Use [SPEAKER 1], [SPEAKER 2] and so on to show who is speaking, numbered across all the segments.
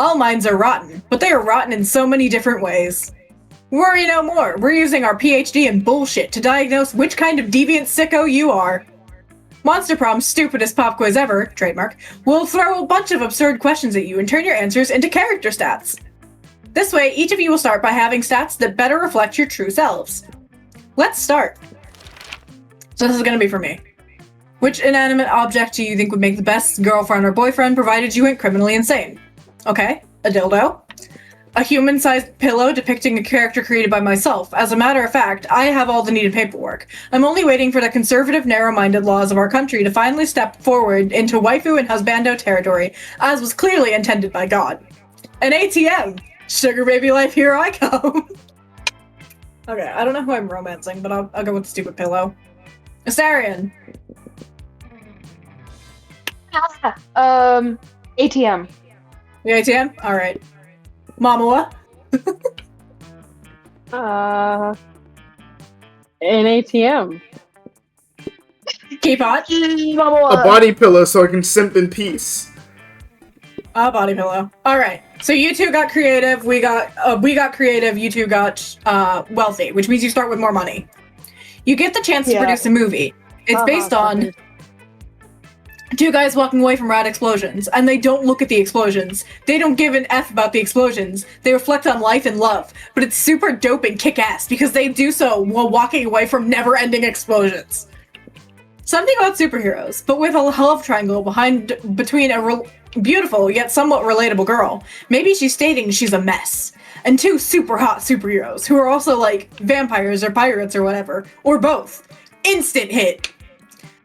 [SPEAKER 1] All minds are rotten, but they are rotten in so many different ways. Worry no more, we're using our PhD in bullshit to diagnose which kind of deviant sicko you are. Monster Prom's stupidest pop quiz ever, trademark, will throw a bunch of absurd questions at you and turn your answers into character stats. This way, each of you will start by having stats that better reflect your true selves. Let's start. So this is gonna be for me. Which inanimate object do you think would make the best girlfriend or boyfriend provided you went criminally insane? Okay, a dildo. A human-sized pillow depicting a character created by myself. As a matter of fact, I have all the needed paperwork. I'm only waiting for the conservative, narrow-minded laws of our country to finally step forward into waifu and husbando territory, as was clearly intended by God. An ATM! Sugar baby life, here I come! Okay, I don't know who I'm romancing, but I'll go with the stupid pillow. Astarion!
[SPEAKER 2] ATM.
[SPEAKER 1] The ATM? Alright. Mamawa?
[SPEAKER 3] An ATM.
[SPEAKER 1] Keepot?
[SPEAKER 4] A body pillow so I can simp in peace.
[SPEAKER 1] A body pillow. Alright. So you two got creative, we got creative, you two got wealthy, which means you start with more money. You get the chance to produce a movie. It's based on two guys walking away from rad explosions, and they don't look at the explosions. They don't give an F about the explosions. They reflect on life and love. But it's super dope and kick-ass because they do so while walking away from never-ending explosions. Something about superheroes, but with a love triangle between a beautiful yet somewhat relatable girl. Maybe she's stating she's a mess. And two super hot superheroes who are also like vampires or pirates or whatever. Or both. Instant hit!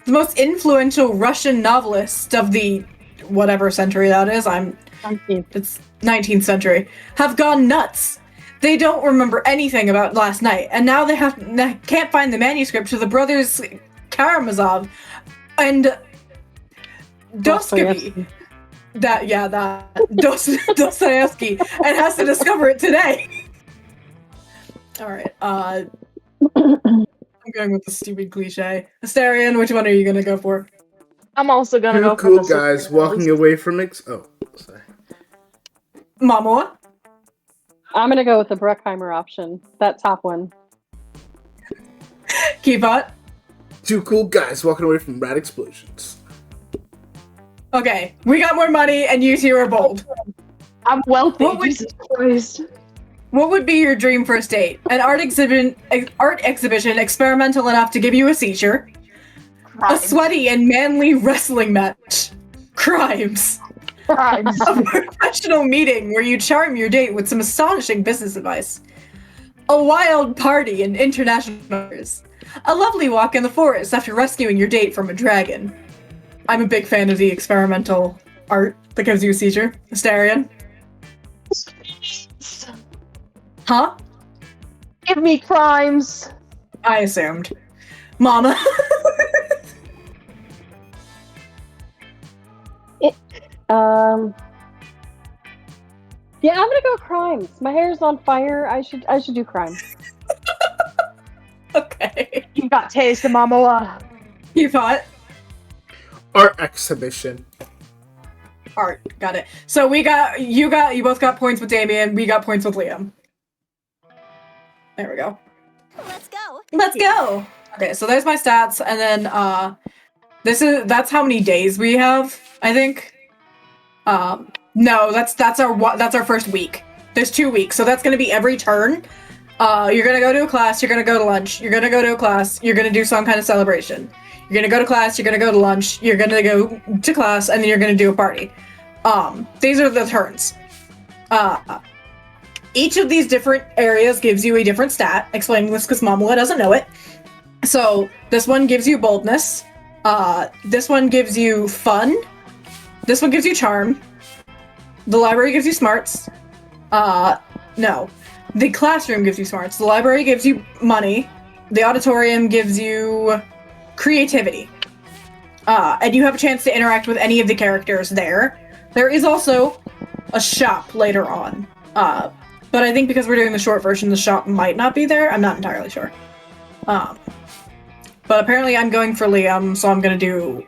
[SPEAKER 1] The most influential Russian novelist of the whatever century that is, it's 19th century, have gone nuts. They don't remember anything about last night, and now they can't find the manuscript to the brothers Karamazov and Dostoevsky. Dostoevsky, and has to discover it today. Alright, I'm going with the stupid cliche. Astarion, which one are you gonna go for?
[SPEAKER 2] I'm also gonna go for
[SPEAKER 4] cool
[SPEAKER 2] the
[SPEAKER 4] guys walking away from sorry.
[SPEAKER 1] Mamawa?
[SPEAKER 3] I'm gonna go with the Bruckheimer option. That top one.
[SPEAKER 1] Keepot?
[SPEAKER 4] Two cool guys walking away from rad explosions.
[SPEAKER 1] Okay, we got more money and you two are bold.
[SPEAKER 2] I'm wealthy, Jesus Christ.
[SPEAKER 1] What would be your dream first date? An art exhibition experimental enough to give you a seizure.
[SPEAKER 2] Crimes.
[SPEAKER 1] A sweaty and manly wrestling match. Crimes.
[SPEAKER 2] Crimes.
[SPEAKER 1] A professional meeting where you charm your date with some astonishing business advice. A wild party and international honors. A lovely walk in the forest after rescuing your date from a dragon. I'm a big fan of the experimental art that gives you a seizure. Astarion? Huh?
[SPEAKER 2] Give me crimes.
[SPEAKER 1] I assumed. Mama?
[SPEAKER 3] Yeah, I'm gonna go crimes. My hair's on fire. I should do crime.
[SPEAKER 1] Okay.
[SPEAKER 2] You got taste, Mamawa.
[SPEAKER 1] You fought?
[SPEAKER 4] Art exhibition.
[SPEAKER 1] Art. Got it. So you both got points with Damien, we got points with Liam. There we go.
[SPEAKER 5] Let's go.
[SPEAKER 1] Let's go! Okay, so there's my stats, and then, that's how many days we have, I think. No, that's our first week. There's 2 weeks, so that's gonna be every turn. You're gonna go to a class, you're gonna go to lunch, you're gonna go to a class, you're gonna do some kind of celebration. You're gonna go to class, you're gonna go to lunch, you're gonna go to class, and then you're gonna do a party. These are the turns. Each of these different areas gives you a different stat. Explaining this because Mamala doesn't know it. So, this one gives you boldness. This one gives you fun. This one gives you charm. The library gives you smarts. No. The classroom gives you smarts. The library gives you money. The auditorium gives you creativity. And you have a chance to interact with any of the characters there. There is also a shop later on. But I think because we're doing the short version, the shop might not be there. I'm not entirely sure. But apparently I'm going for Liam, so I'm gonna do...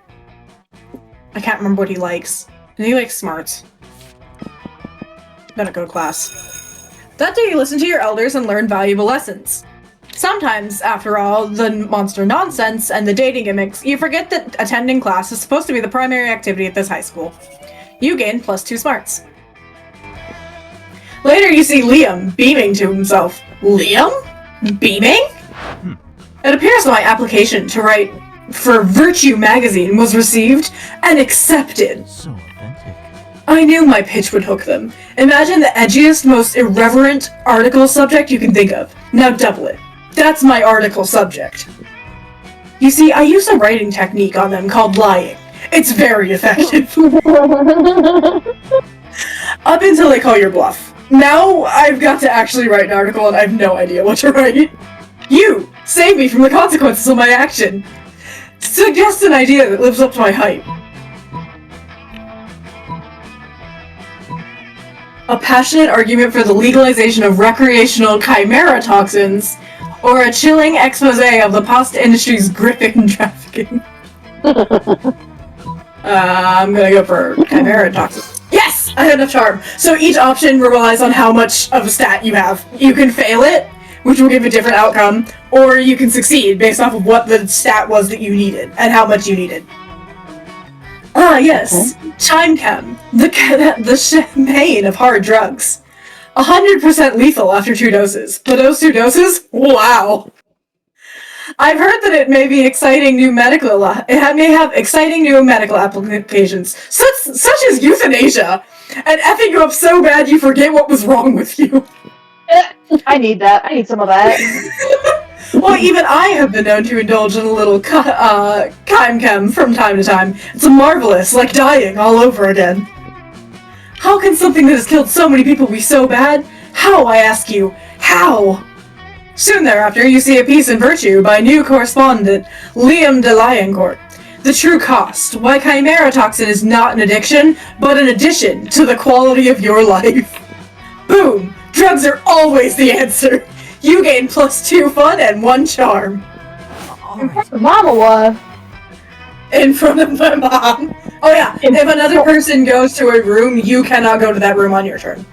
[SPEAKER 1] I can't remember what he likes. He likes smarts. Gonna go to class. That day you listen to your elders and learn valuable lessons. Sometimes, after all the monster nonsense and the dating gimmicks, you forget that attending class is supposed to be the primary activity at this high school. You gain +2 smarts. Later you see Liam beaming to himself. Liam? Beaming? It appears my application to write for Virtue magazine was received and accepted.
[SPEAKER 5] So authentic.
[SPEAKER 1] I knew my pitch would hook them. Imagine the edgiest, most irreverent article subject you can think of. Now double it. That's my article subject. You see, I use a writing technique on them called lying. It's very effective. Up until they call your bluff. Now I've got to actually write an article and I have no idea what to write. You! Save me from the consequences of my action! Suggest an idea that lives up to my hype. A passionate argument for the legalization of recreational chimera toxins, or a chilling expose of the pasta industry's gripping trafficking. I'm gonna go for chimera toxins. Yes! I had enough charm. So each option relies on how much of a stat you have. You can fail it, which will give a different outcome, or you can succeed based off of what the stat was that you needed, and how much you needed. Ah, yes. Chime chem. The champagne of hard drugs. 100% lethal after 2 doses. But those 2 doses? Wow. I've heard that it may be exciting new medical. It may have exciting new medical applications, such as euthanasia, and effing you up so bad you forget what was wrong with you.
[SPEAKER 2] I need that. I need some of that.
[SPEAKER 1] Well, even I have been known to indulge in a little chime chem from time to time. It's marvelous, like dying all over again. How can something that has killed so many people be so bad? How, I ask you? How? Soon thereafter, you see a piece in Virtue by new correspondent Liam de Lioncourt. The true cost, why chimera toxin is not an addiction, but an addition to the quality of your life. Boom! Drugs are always the answer! You gain +2 fun and 1 charm.
[SPEAKER 2] Mama was.
[SPEAKER 1] In front of my mom. Oh yeah, if another person goes to a room, you cannot go to that room on your turn.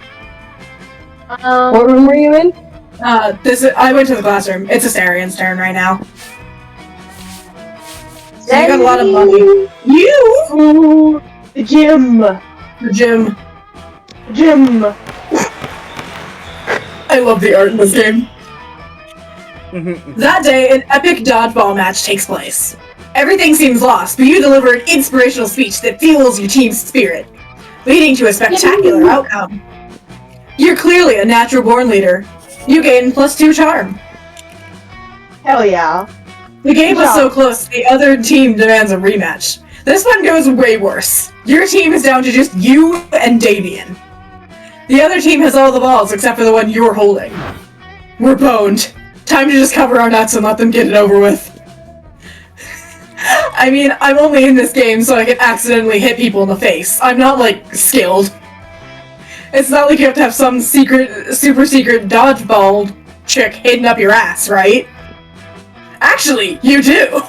[SPEAKER 3] What room were you in?
[SPEAKER 1] I went to the classroom. It's Asterian's turn right now. So you got a lot of money. You!
[SPEAKER 2] Ooh, the gym.
[SPEAKER 1] The gym.
[SPEAKER 2] Gym.
[SPEAKER 1] I love the art in this game. That day, an epic dodgeball match takes place. Everything seems lost, but you deliver an inspirational speech that fuels your team's spirit, leading to a spectacular outcome. You're clearly a natural-born leader. You gain +2 charm.
[SPEAKER 2] Hell yeah.
[SPEAKER 1] The game was so close, the other team demands a rematch. This one goes way worse. Your team is down to just you and Davian. The other team has all the balls except for the one you're holding. We're boned. Time to just cover our nuts and let them get it over with. I mean, I'm only in this game so I can accidentally hit people in the face. I'm not, like, skilled. It's not like you have to have some super secret dodgeball trick hidden up your ass, right? Actually, you do!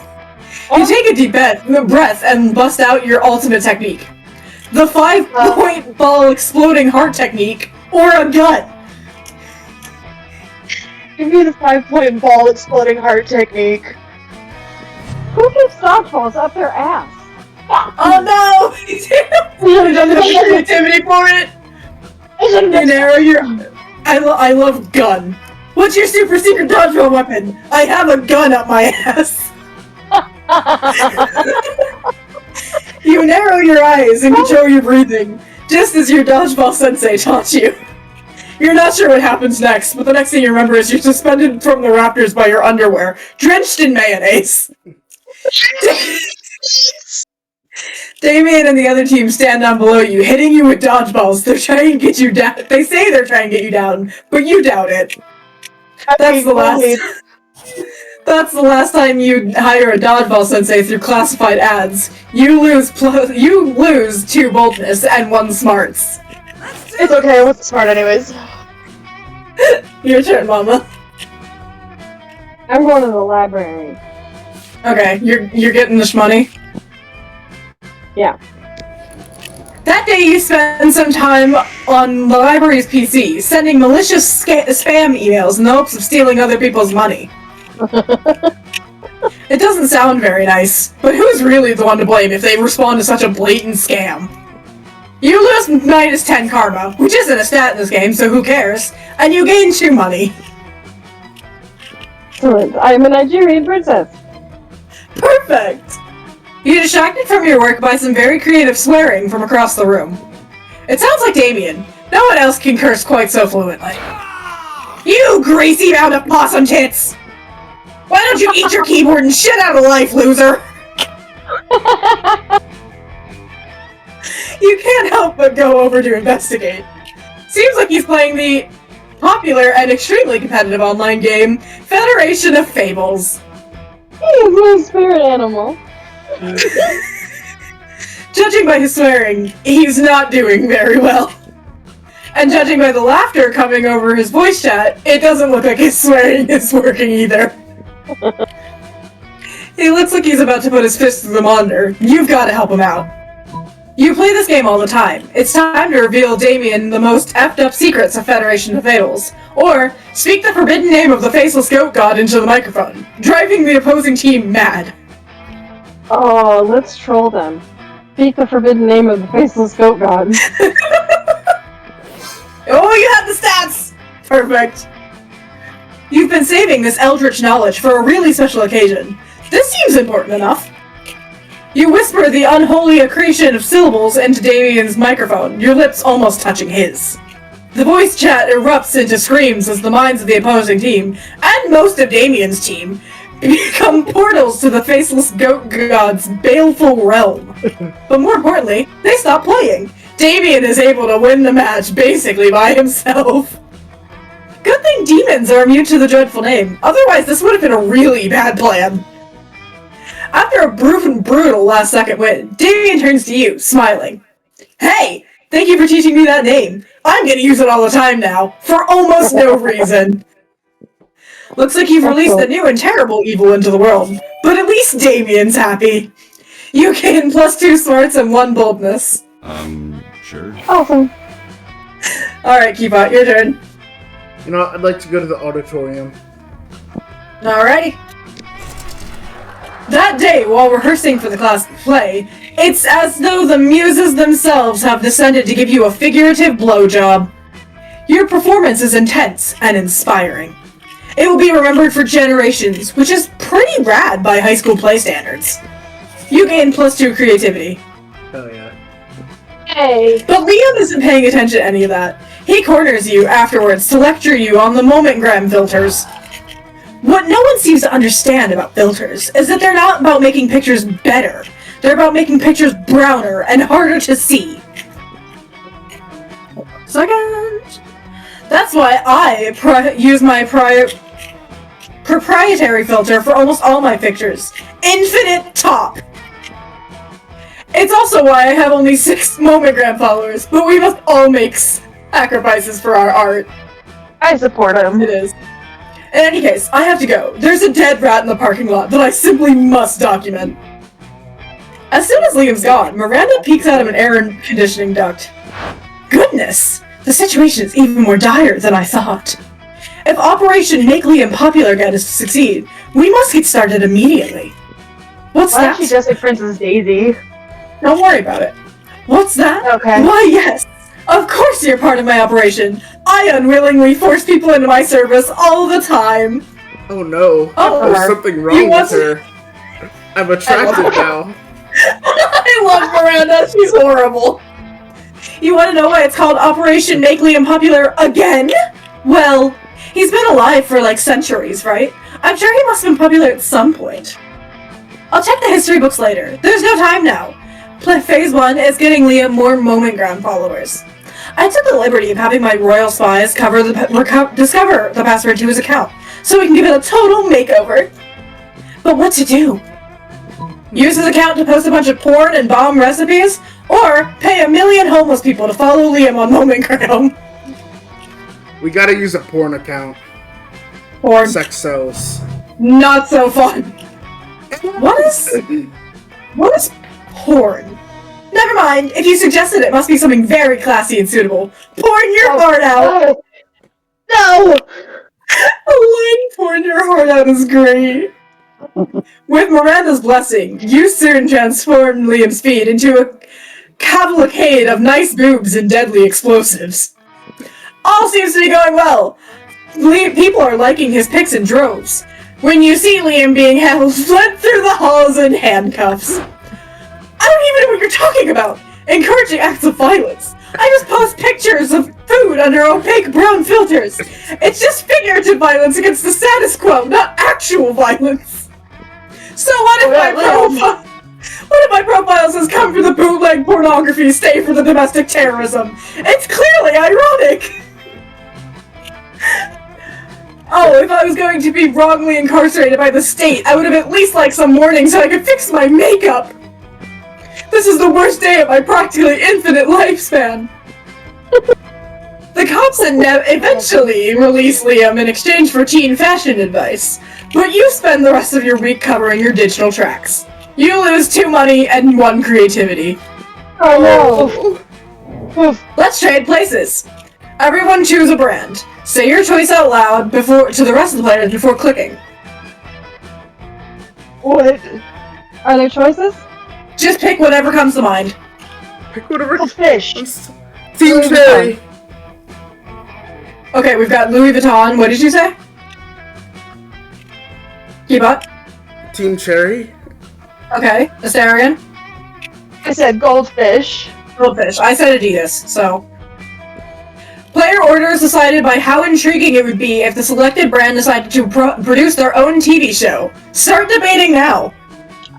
[SPEAKER 1] You take a deep breath and bust out your ultimate technique. The 5-point ball exploding heart technique, or a gun.
[SPEAKER 2] Give me the 5-point ball exploding heart technique.
[SPEAKER 3] Who keeps dodgeballs up their ass?
[SPEAKER 1] Oh no! You should have done the creativity for it! You narrow your... I love gun. What's your super secret dodgeball weapon? I have a gun up my ass. You narrow your eyes and control your breathing, just as your dodgeball sensei taught you. You're not sure what happens next, but the next thing you remember is you're suspended from the rafters by your underwear, drenched in mayonnaise. Damien and the other team stand down below you, hitting you with dodgeballs. They're trying to get you down. They say they're trying to get you down, but you doubt it. That's the last time you hire a dodgeball sensei through classified ads. You lose 2 boldness and 1 smarts.
[SPEAKER 2] It's okay, I wasn't smart anyways.
[SPEAKER 1] Your turn, Mama.
[SPEAKER 3] I'm going to the library.
[SPEAKER 1] Okay, you're getting the shmoney?
[SPEAKER 3] Yeah.
[SPEAKER 1] That day you spend some time on the library's PC, sending malicious spam emails in the hopes of stealing other people's money. It doesn't sound very nice, but who's really the one to blame if they respond to such a blatant scam? You lose -10 karma, which isn't a stat in this game, so who cares, and you gain 2 money.
[SPEAKER 3] Excellent. I'm a Nigerian princess.
[SPEAKER 1] Perfect! You're distracted from your work by some very creative swearing from across the room. It sounds like Damien. No one else can curse quite so fluently. You greasy mound of possum tits! Why don't you eat your keyboard and shit out of life, loser? You can't help but go over to investigate. Seems like he's playing the popular and extremely competitive online game, Federation of Fables.
[SPEAKER 3] He's my spirit animal.
[SPEAKER 1] Judging by his swearing, he's not doing very well. And judging by the laughter coming over his voice chat, it doesn't look like his swearing is working either. He looks like he's about to put his fist through the monitor. You've got to help him out. You play this game all the time. It's time to reveal Damien the most effed up secrets of Federation of Fables. Or, speak the forbidden name of the faceless goat god into the microphone, driving the opposing team mad.
[SPEAKER 3] Oh, let's troll them. Speak the forbidden name of the faceless goat god.
[SPEAKER 1] Oh, you have the stats! Perfect. You've been saving this eldritch knowledge for a really special occasion. This seems important enough. You whisper the unholy accretion of syllables into Damien's microphone, your lips almost touching his. The voice chat erupts into screams as the minds of the opposing team, and most of Damien's team, become portals to the faceless goat god's baleful realm. But more importantly, they stop playing. Damien is able to win the match basically by himself. Good thing demons are immune to the dreadful name, otherwise this would have been a really bad plan. After a brutal last-second win, Damien turns to you, smiling. Hey, thank you for teaching me that name. I'm gonna use it all the time now, for almost no reason. Looks like you've released a new and terrible evil into the world, but at least Damien's happy. You gain +2 smarts and 1 boldness.
[SPEAKER 5] Sure.
[SPEAKER 3] Awesome.
[SPEAKER 1] Alright, Keepot, your turn.
[SPEAKER 4] You know, I'd like to go to the auditorium.
[SPEAKER 1] Alrighty. That day, while rehearsing for the class play, it's as though the muses themselves have descended to give you a figurative blowjob. Your performance is intense and inspiring. It will be remembered for generations, which is pretty rad by high school play standards. You gain +2 creativity.
[SPEAKER 4] Hell yeah.
[SPEAKER 3] Hey.
[SPEAKER 1] But Liam isn't paying attention to any of that. He corners you afterwards to lecture you on the moment-gram filters. What no one seems to understand about filters is that they're not about making pictures better. They're about making pictures browner and harder to see. Second. That's why I use my proprietary filter for almost all my pictures. Infinite Top. It's also why I have only 6 Momogram followers, but we must all make sacrifices for our art.
[SPEAKER 3] I support him.
[SPEAKER 1] It is. In any case, I have to go. There's a dead rat in the parking lot that I simply must document. As soon as Liam's gone, Miranda peeks out of an air conditioning duct. Goodness! The situation is even more dire than I thought. If Operation Make Liam Popular again is to succeed, we must get started immediately. What's
[SPEAKER 3] Why
[SPEAKER 1] that?
[SPEAKER 3] don't you just say Princess Daisy?
[SPEAKER 1] Don't worry about it. What's that?
[SPEAKER 3] Okay.
[SPEAKER 1] Why, yes! Of course you're part of my operation! I unwillingly force people into my service all the time!
[SPEAKER 4] Oh no.
[SPEAKER 1] Oh,
[SPEAKER 4] There's something wrong with her. I'm attracted now.
[SPEAKER 1] I love Miranda, she's horrible. You want to know why it's called Operation Make Liam Popular again? Well, he's been alive for like centuries, right? I'm sure he must have been popular at some point. I'll check the history books later. There's no time now. Phase 1 is getting Liam more Momentgram followers. I took the liberty of having my royal spies discover the password to his account, so we can give it a total makeover. But what to do? Use his account to post a bunch of porn and bomb recipes, or pay 1 million homeless people to follow Liam on Momentgram.
[SPEAKER 4] We gotta use a porn account.
[SPEAKER 1] Porn.
[SPEAKER 4] Sex sells.
[SPEAKER 1] Not so fun. What is porn? Never mind. If you suggested it, must be something very classy and suitable. Pouring your heart out.
[SPEAKER 2] No!
[SPEAKER 1] A line pouring your heart out is great. With Miranda's blessing, you soon transform Liam's feet into a cavalcade of nice boobs and deadly explosives. All seems to be going well. People are liking his pics in droves. When you see Liam being led through the halls in handcuffs. I don't even know what you're talking about. Encouraging acts of violence. I just post pictures of food under opaque brown filters. It's just figurative violence against the status quo, not actual violence. So what if my profile says come for the bootleg pornography, stay for the domestic terrorism? It's clearly ironic. Oh, if I was going to be wrongly incarcerated by the state, I would have at least liked some warning so I could fix my makeup. This is the worst day of my practically infinite lifespan. The cops eventually release Liam in exchange for teen fashion advice, but you spend the rest of your week covering your digital tracks. You lose 2 money and 1 creativity.
[SPEAKER 3] Oh no!
[SPEAKER 1] Let's trade places. Everyone choose a brand. Say your choice out loud to the rest of the players before clicking.
[SPEAKER 2] What?
[SPEAKER 3] Are there choices?
[SPEAKER 1] Just pick whatever comes to mind.
[SPEAKER 4] Pick whatever.
[SPEAKER 2] A fish.
[SPEAKER 4] Team Cherry.
[SPEAKER 1] Okay, we've got Louis Vuitton. What did you say? Keepot.
[SPEAKER 4] Team Cherry.
[SPEAKER 1] Okay, Astarion.
[SPEAKER 2] I said goldfish.
[SPEAKER 1] Goldfish. I said Adidas, so. Player order is decided by how intriguing it would be if the selected brand decided to produce their own TV show. Start debating now.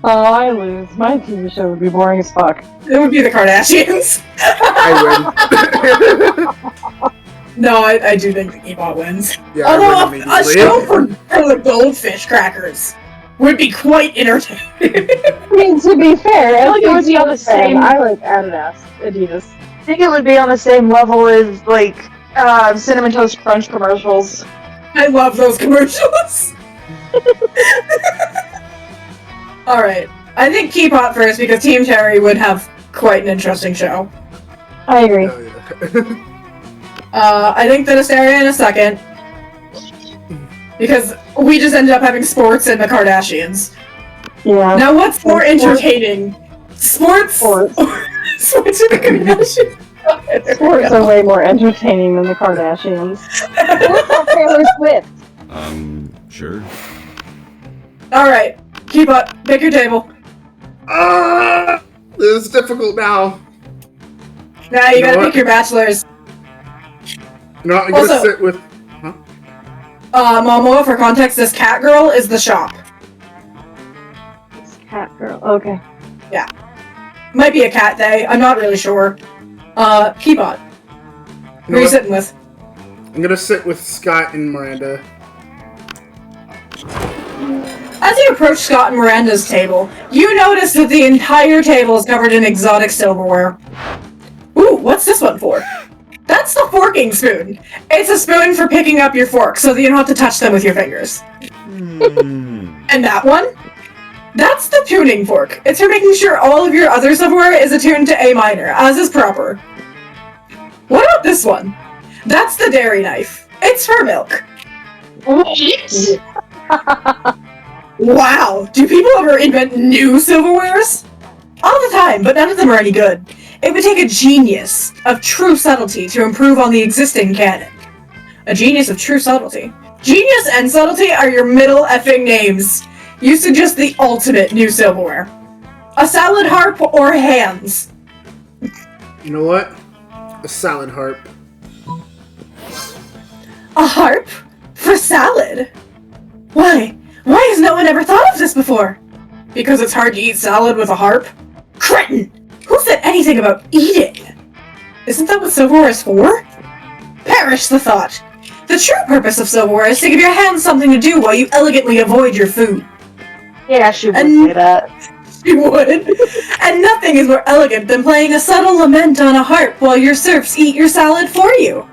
[SPEAKER 3] Oh, I lose. My TV show would be boring as fuck.
[SPEAKER 1] It would be the Kardashians.
[SPEAKER 4] I win.
[SPEAKER 1] No, I do think the Keepot wins.
[SPEAKER 4] Yeah,
[SPEAKER 1] Although
[SPEAKER 4] I win
[SPEAKER 1] a show for the goldfish crackers would be quite entertaining.
[SPEAKER 3] I mean, to be fair,
[SPEAKER 2] I feel like it would be on the same.
[SPEAKER 3] I like Adidas.
[SPEAKER 2] I think it would be on the same level as like Cinnamon Toast Crunch commercials.
[SPEAKER 1] I love those commercials. Alright, I think Keepot first because Team Cherry would have quite an interesting show.
[SPEAKER 3] I agree.
[SPEAKER 4] Oh, yeah.
[SPEAKER 1] I think that Astarion in a second. Because we just ended up having sports and the Kardashians.
[SPEAKER 3] Yeah.
[SPEAKER 1] Now what's more entertaining? Sports?
[SPEAKER 3] Sports.
[SPEAKER 1] Sports and the Kardashians?
[SPEAKER 3] Sports are way more entertaining than the Kardashians. Sports are Taylor Swift.
[SPEAKER 5] Sure.
[SPEAKER 1] Alright, Keepot, pick your table.
[SPEAKER 4] This is difficult now.
[SPEAKER 1] Now you gotta pick your bachelors.
[SPEAKER 4] No, I'm
[SPEAKER 1] Also-
[SPEAKER 4] gonna sit with.
[SPEAKER 1] Momo, for context, this cat girl is the shop.
[SPEAKER 3] It's Cat Girl. Okay.
[SPEAKER 1] Might be a cat they, I'm not really sure. Keepot. Who are you sitting with?
[SPEAKER 4] I'm gonna sit with Scott and Miranda.
[SPEAKER 1] As you approach Scott and Miranda's table, you notice that the entire table is covered in exotic silverware. Ooh, what's this one for? That's the forking spoon. It's a spoon for picking up your fork so that you don't have to touch them with your fingers. And that one? That's the tuning fork. It's for making sure all of your other silverware is attuned to A minor, as is proper. What about this one? That's the dairy knife. It's for milk. Wow, do people ever invent new silverwares? All the time, but none of them are any good. It would take a genius of true subtlety to improve on the existing canon. A genius of true subtlety. Genius and subtlety are your middle effing names. You suggest the ultimate new silverware. A salad harp or hands?
[SPEAKER 4] You know what? A salad harp.
[SPEAKER 1] A harp? For salad? Why? Why has no one ever thought of this before? Because it's hard to eat salad with a harp? Cretin! Who said anything about eating? Isn't that what silverware is for? Perish the thought. The true purpose of silverware is to give your hands something to do while you elegantly avoid your food.
[SPEAKER 2] Yeah, she would
[SPEAKER 1] And-
[SPEAKER 2] say that.
[SPEAKER 1] You would. And nothing is more elegant than playing a subtle lament on a harp while your serfs eat your salad for you.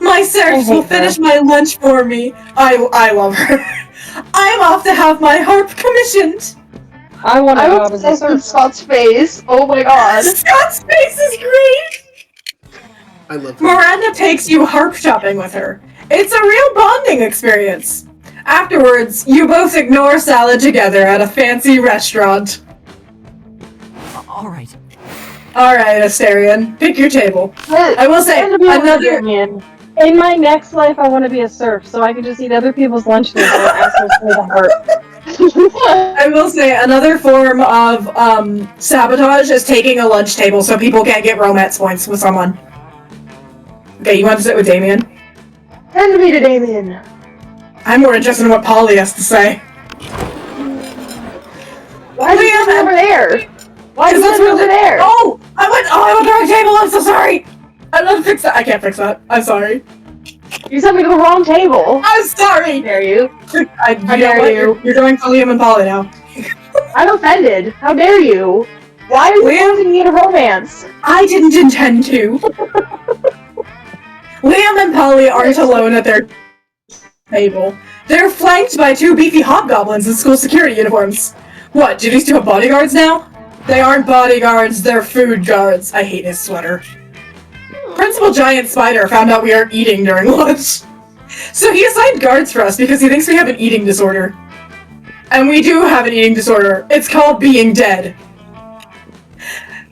[SPEAKER 1] My serfs will finish my lunch for me. I love her. I'm off to have my harp commissioned.
[SPEAKER 3] I want a
[SPEAKER 2] I'm
[SPEAKER 3] job as a
[SPEAKER 2] obsessed with
[SPEAKER 3] surfer.
[SPEAKER 2] Scott's face. Oh my god.
[SPEAKER 1] Scott's face is great!
[SPEAKER 4] I love that.
[SPEAKER 1] Miranda takes you harp shopping with her. It's a real bonding experience. Afterwards, you both ignore salad together at a fancy restaurant.
[SPEAKER 5] Alright.
[SPEAKER 1] Alright, Asterion, pick your table. I will say, another...
[SPEAKER 3] In my next life, I want to be a serf, so I can just eat other people's lunch tables and ask them for the heart.
[SPEAKER 1] I will say, another form of sabotage is taking a lunch table so people can't get romance points with someone. Okay, you want to sit with Damien?
[SPEAKER 2] Send me to Damien.
[SPEAKER 1] I'm more interested in what Polly has to say.
[SPEAKER 2] Why is he over there? Why is he over there?
[SPEAKER 1] Oh! I went to the wrong table, I'm so sorry! I'm gonna fix that. I can't fix that. I'm sorry.
[SPEAKER 2] You sent me to the wrong table.
[SPEAKER 1] I'm sorry!
[SPEAKER 2] How dare you?
[SPEAKER 1] How dare you? You're going for Liam and Polly now.
[SPEAKER 2] I'm offended. How dare you? Why are you forcing me to romance?
[SPEAKER 1] I didn't intend to. Liam and Polly aren't alone at their table. They're flanked by two beefy hobgoblins in school security uniforms. What, do these two have bodyguards now? They aren't bodyguards, they're food guards. I hate his sweater. Principal Giant Spider found out we aren't eating during lunch. So he assigned guards for us because he thinks we have an eating disorder. And we do have an eating disorder. It's called being dead.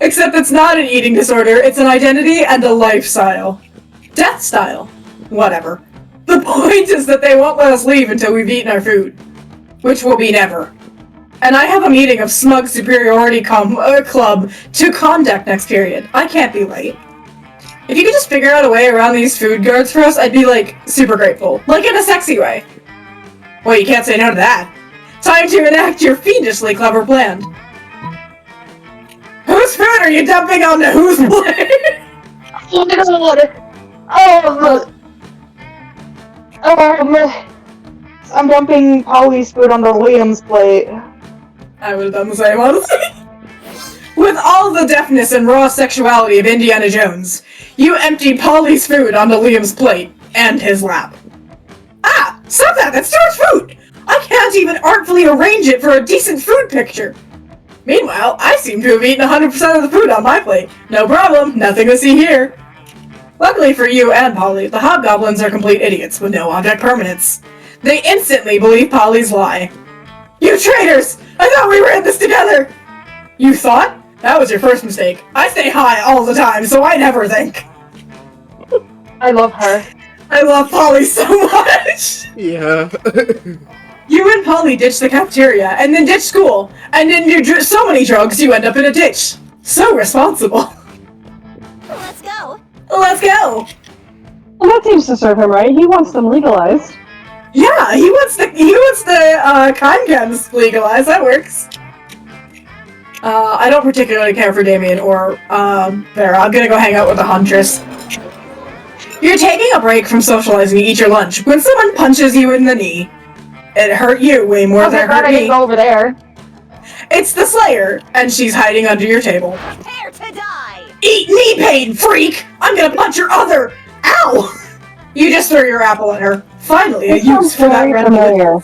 [SPEAKER 1] Except it's not an eating disorder, it's an identity and a lifestyle. Death style. Whatever. The point is that they won't let us leave until we've eaten our food. Which will be never. And I have a meeting of Smug Superiority Club to conduct next period. I can't be late. If you could just figure out a way around these food guards for us, I'd be, like, super grateful. Like, in a sexy way. Well, you can't say no to that. Time to enact your fiendishly clever plan. Whose food are you dumping onto whose plate?
[SPEAKER 2] I'm dumping Polly's food onto Liam's plate.
[SPEAKER 1] I would have done the same, honestly. With all the deftness and raw sexuality of Indiana Jones, you empty Polly's food onto Liam's plate and his lap. Ah! Stop that! That's too much food! I can't even artfully arrange it for a decent food picture. Meanwhile, I seem to have eaten 100% of the food on my plate. No problem, nothing to see here. Luckily for you and Polly, the hobgoblins are complete idiots with no object permanence. They instantly believe Polly's lie. You traitors! I thought we were in this together! You thought? That was your first mistake. I stay high all the time, so I never think.
[SPEAKER 2] I love her.
[SPEAKER 1] I love Polly so much!
[SPEAKER 4] Yeah.
[SPEAKER 1] You and Polly ditch the cafeteria, and then ditch school, and then do so many drugs you end up in a ditch. So responsible.
[SPEAKER 5] Let's go.
[SPEAKER 1] Let's go!
[SPEAKER 3] Well, that seems to serve him right. He wants them legalized.
[SPEAKER 1] Yeah, he wants the crime chems legalized. That works. I don't particularly care for Damien or Vera. I'm gonna go hang out with the Huntress. You're taking a break from socializing to eat your lunch when someone punches you in the knee. It hurt you way more than it hurt me.
[SPEAKER 2] Go over there.
[SPEAKER 1] It's the Slayer, and she's hiding under your table.
[SPEAKER 5] Prepare to die.
[SPEAKER 1] Eat knee pain, freak! I'm gonna punch your other! Ow! You just threw your apple at her. Finally, a use for that random.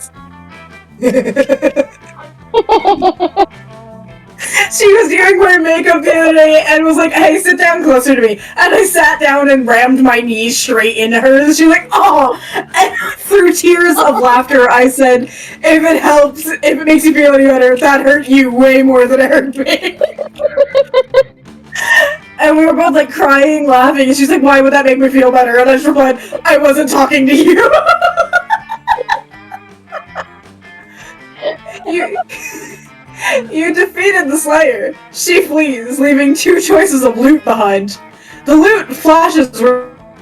[SPEAKER 1] She was doing my makeup the other day and was like, hey, sit down closer to me. And I sat down and rammed my knees straight into hers. She's like, oh! And through tears of laughter, I said, if it helps, if it makes you feel any better, that hurt you way more than it hurt me. And we were both like crying, laughing, and she's like, why would that make me feel better? And I just replied, I wasn't talking to you. You defeated the Slayer. She flees, leaving 2 choices of loot behind. The loot flashes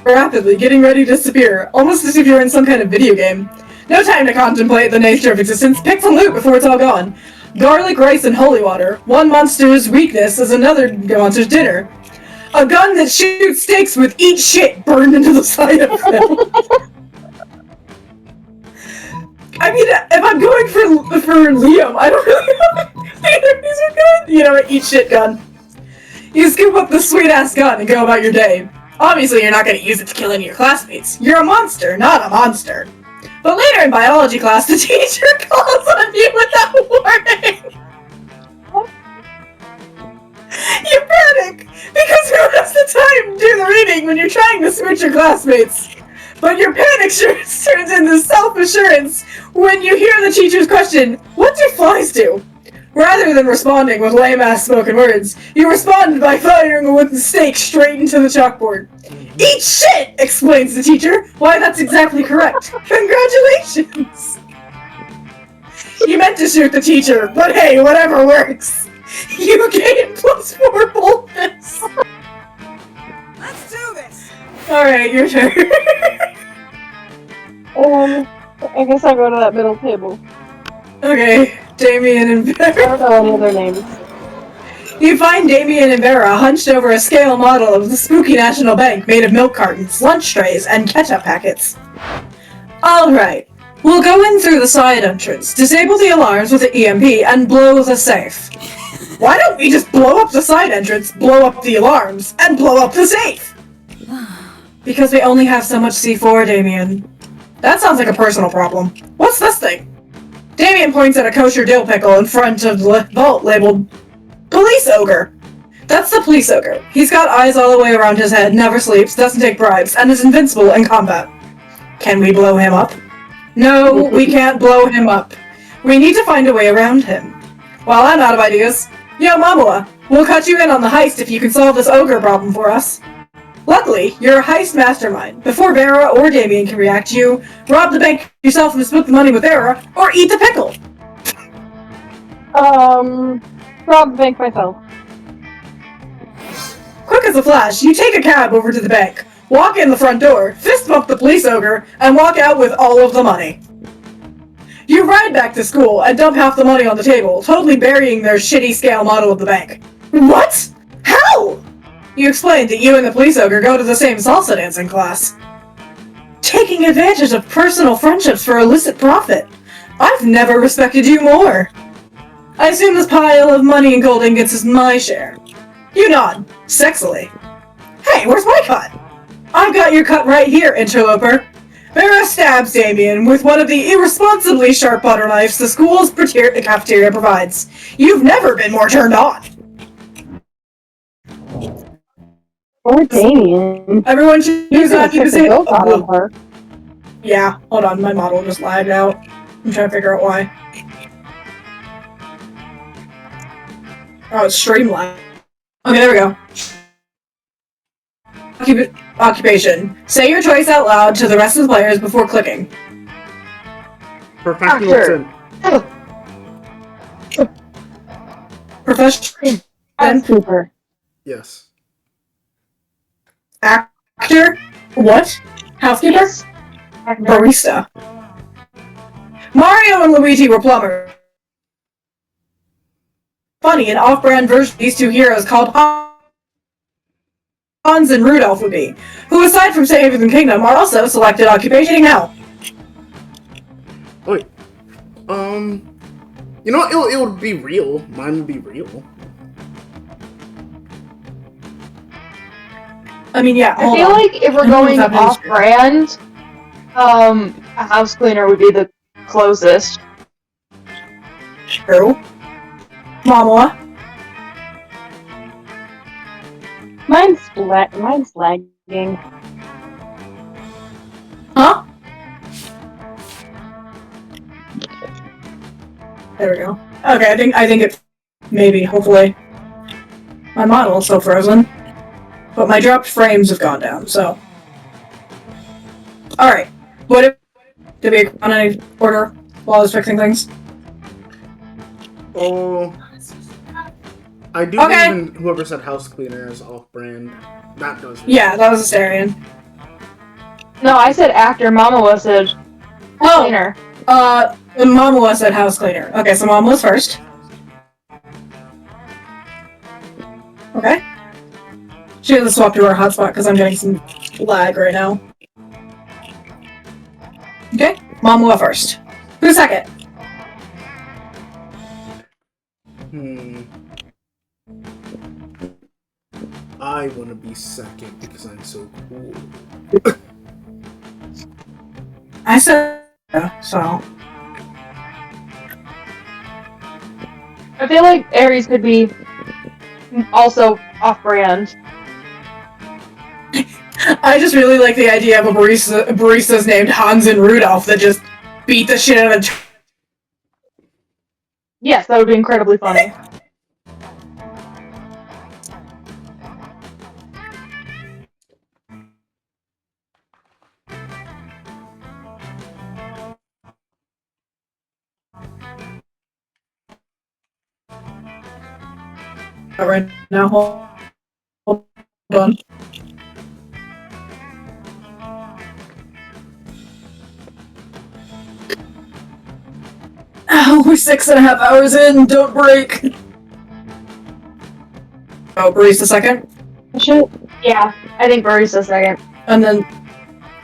[SPEAKER 1] rapidly, getting ready to disappear, almost as if you're in some kind of video game. No time to contemplate the nature of existence. Pick some loot before it's all gone. Garlic, rice, and holy water. One monster's weakness is another monster's dinner. A gun that shoots stakes with eat shit burned into the side of it. I mean, if I'm going for Liam, I don't really know either of these are good. You know, eat shit gun. You scoop up the sweet-ass gun and go about your day. Obviously, you're not going to use it to kill any of your classmates. You're a monster, not a monster. But later in biology class, the teacher calls on you without warning. You panic because who has the time to do the reading when you're trying to switch your classmates? But your panic turns into self-assurance when you hear the teacher's question, "What do flies do?" Rather than responding with lame-ass spoken words, you respond by firing a wooden stake straight into the chalkboard. "Eat shit!" explains the teacher. "Why, that's exactly correct. Congratulations!" You meant to shoot the teacher, but hey, whatever works. You gain +4 boldness.
[SPEAKER 5] Let's do this!
[SPEAKER 1] Alright, your turn.
[SPEAKER 3] I guess I'll go to that middle table.
[SPEAKER 1] Okay, Damien and
[SPEAKER 3] I
[SPEAKER 1] Vera.
[SPEAKER 3] don't know any other names.
[SPEAKER 1] You find Damien and Vera hunched over a scale model of the spooky National Bank made of milk cartons, lunch trays, and ketchup packets. Alright, we'll go in through the side entrance, disable the alarms with the EMP, and blow the safe. Why don't we just blow up the side entrance, blow up the alarms, and blow up the safe? Because we only have so much C4, Damien. That sounds like a personal problem. What's this thing? Damien points at a kosher dill pickle in front of the vault labeled Police Ogre. That's the Police Ogre. He's got eyes all the way around his head, never sleeps, doesn't take bribes, and is invincible in combat. Can we blow him up? No, we can't blow him up. We need to find a way around him. Well, I'm out of ideas. Yo, Mamua, we'll cut you in on the heist if you can solve this ogre problem for us. Luckily, you're a heist mastermind. Before Vera or Damien can react, you rob the bank yourself and split the money with Vera, or eat the pickle.
[SPEAKER 3] Rob the bank myself.
[SPEAKER 1] Quick as a flash, you take a cab over to the bank, walk in the front door, fist bump the police ogre, and walk out with all of the money. You ride back to school and dump half the money on the table, totally burying their shitty scale model of the bank. What? How? You explained that you and the police ogre go to the same salsa dancing class. Taking advantage of personal friendships for illicit profit. I've never respected you more. I assume this pile of money and gold ingots is my share. You nod, sexily. Hey, where's my cut? I've got your cut right here, interloper. Vera stabs Damien with one of the irresponsibly sharp butter knives the school's cafeteria provides. You've never been more turned on.
[SPEAKER 3] Or Damien.
[SPEAKER 1] Everyone choose occupation.
[SPEAKER 3] On her.
[SPEAKER 1] Yeah, hold on, my model just lagged out. I'm trying to figure out why. Oh, it's streamlined. Okay, there we go. Occupation. Say your choice out loud to the rest of the players before clicking.
[SPEAKER 4] Professional sin.
[SPEAKER 1] Professional.
[SPEAKER 3] Housekeeper.
[SPEAKER 4] Yes.
[SPEAKER 1] Actor. What? Housekeeper?
[SPEAKER 3] Yes.
[SPEAKER 1] Barista. Mario and Luigi were plumbers. Funny, an off-brand version of these two heroes called Hans and Rudolph would be, who aside from saving the kingdom are also selected occupation now.
[SPEAKER 4] Wait. You know what? It would be real. Mine would be real.
[SPEAKER 1] I mean, yeah,
[SPEAKER 2] I feel like if we're going off-brand, a house cleaner would be the closest.
[SPEAKER 1] True. Mama.
[SPEAKER 3] Mine's lagging.
[SPEAKER 1] Huh? There we go. Okay, I think it maybe, hopefully. My model is still frozen. But my dropped frames have gone down, so. Alright. Did we on any order while I was fixing things?
[SPEAKER 4] Oh. I do
[SPEAKER 1] Okay.
[SPEAKER 4] believe in whoever said house cleaner is off-brand. That does.
[SPEAKER 1] Yeah, that was Asterion.
[SPEAKER 2] No, I said actor. Mama said cleaner.
[SPEAKER 1] Mama said house cleaner. Okay, so Mom was first. Okay. She has to swap to her hotspot because I'm getting some lag right now. Okay, Mama first. Who's second?
[SPEAKER 4] I want to be second because I'm so cool.
[SPEAKER 1] I said so.
[SPEAKER 2] I feel like Aries could be also off-brand.
[SPEAKER 1] I just really like the idea of baristas named Hans and Rudolph that just beat the shit out of.
[SPEAKER 2] Yes, that would be incredibly funny.
[SPEAKER 1] Right now, hold on. Oh, we're 6.5 hours in. Don't break. Oh, barista second.
[SPEAKER 2] Yeah, I think barista second.
[SPEAKER 1] And then,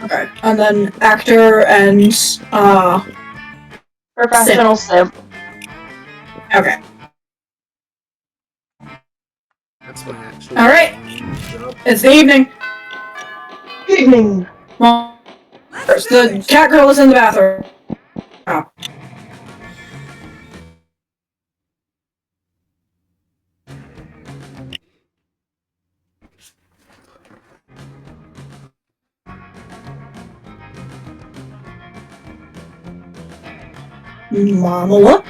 [SPEAKER 1] okay, and then actor and
[SPEAKER 2] Professional simp.
[SPEAKER 1] Okay.
[SPEAKER 4] That's my actual.
[SPEAKER 1] All right.
[SPEAKER 4] Job.
[SPEAKER 1] It's the evening.
[SPEAKER 2] Evening.
[SPEAKER 1] Well, first, the cat girl is in the bathroom. Oh. Mama, what?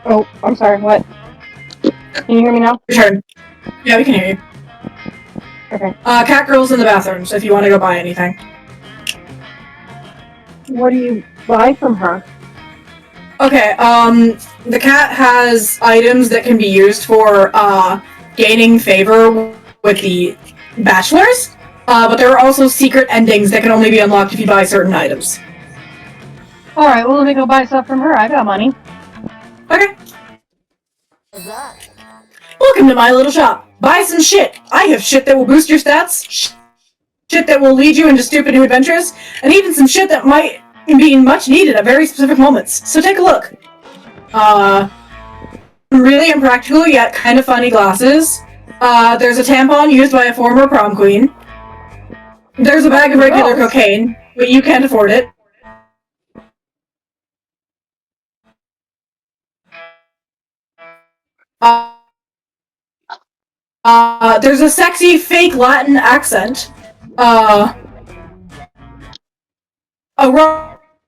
[SPEAKER 3] Oh, I'm sorry, what? Can you hear me now?
[SPEAKER 1] Your turn. Yeah, we can hear you.
[SPEAKER 3] Okay.
[SPEAKER 1] Cat girl's in the bathroom, so if you want to go buy anything.
[SPEAKER 3] What do you buy from her?
[SPEAKER 1] Okay, the cat has items that can be used for, gaining favor with the bachelors, but there are also secret endings that can only be unlocked if you buy certain items.
[SPEAKER 3] Alright, well let me go buy stuff from her. I got money.
[SPEAKER 1] Okay. Welcome to my little shop. Buy some shit. I have shit that will boost your stats, shit that will lead you into stupid new adventures, and even some shit that might be much needed at very specific moments. So take a look. Really impractical yet kind of funny glasses. There's a tampon used by a former prom queen. There's a bag of regular cocaine, but you can't afford it. There's a sexy fake Latin accent. A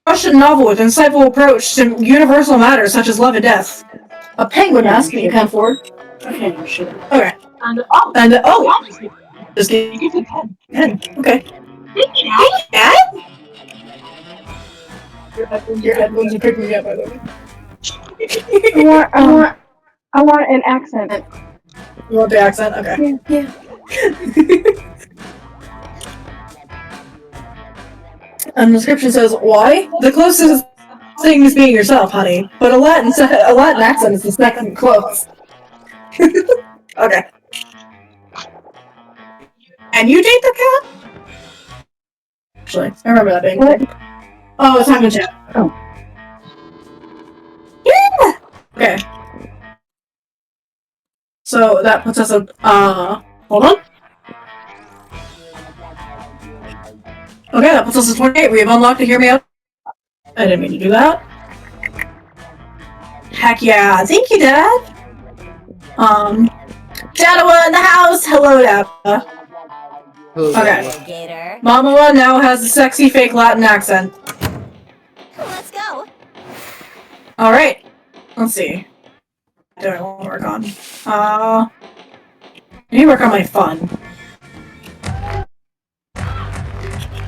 [SPEAKER 1] Russian novel with insightful approach to universal matters such as love and death. A penguin mask that you can't afford. Okay. Okay. And just get the pen. Okay. Dad? Your headphones are picking me up, by the way.
[SPEAKER 3] I want an accent.
[SPEAKER 1] You want the accent? Okay.
[SPEAKER 3] Yeah.
[SPEAKER 1] And the description says, why? The closest thing is being yourself, honey. But a Latin accent is the second close. Okay. And you date the cat? Actually, I remember that being.
[SPEAKER 3] What?
[SPEAKER 1] Oh, it's time to chat.
[SPEAKER 3] Oh.
[SPEAKER 1] Yeah! Okay. So that puts us at, hold on. Okay, that puts us at 28. We have unlocked to hear me out. I didn't mean to do that. Heck yeah. Thank you, Dad. Dadawa in the house! Hello, Dada. Okay. Mamawa now has a sexy fake Latin accent.
[SPEAKER 5] Let's go.
[SPEAKER 1] Alright. Let's see. What do I want to work on? I need to work on my fun.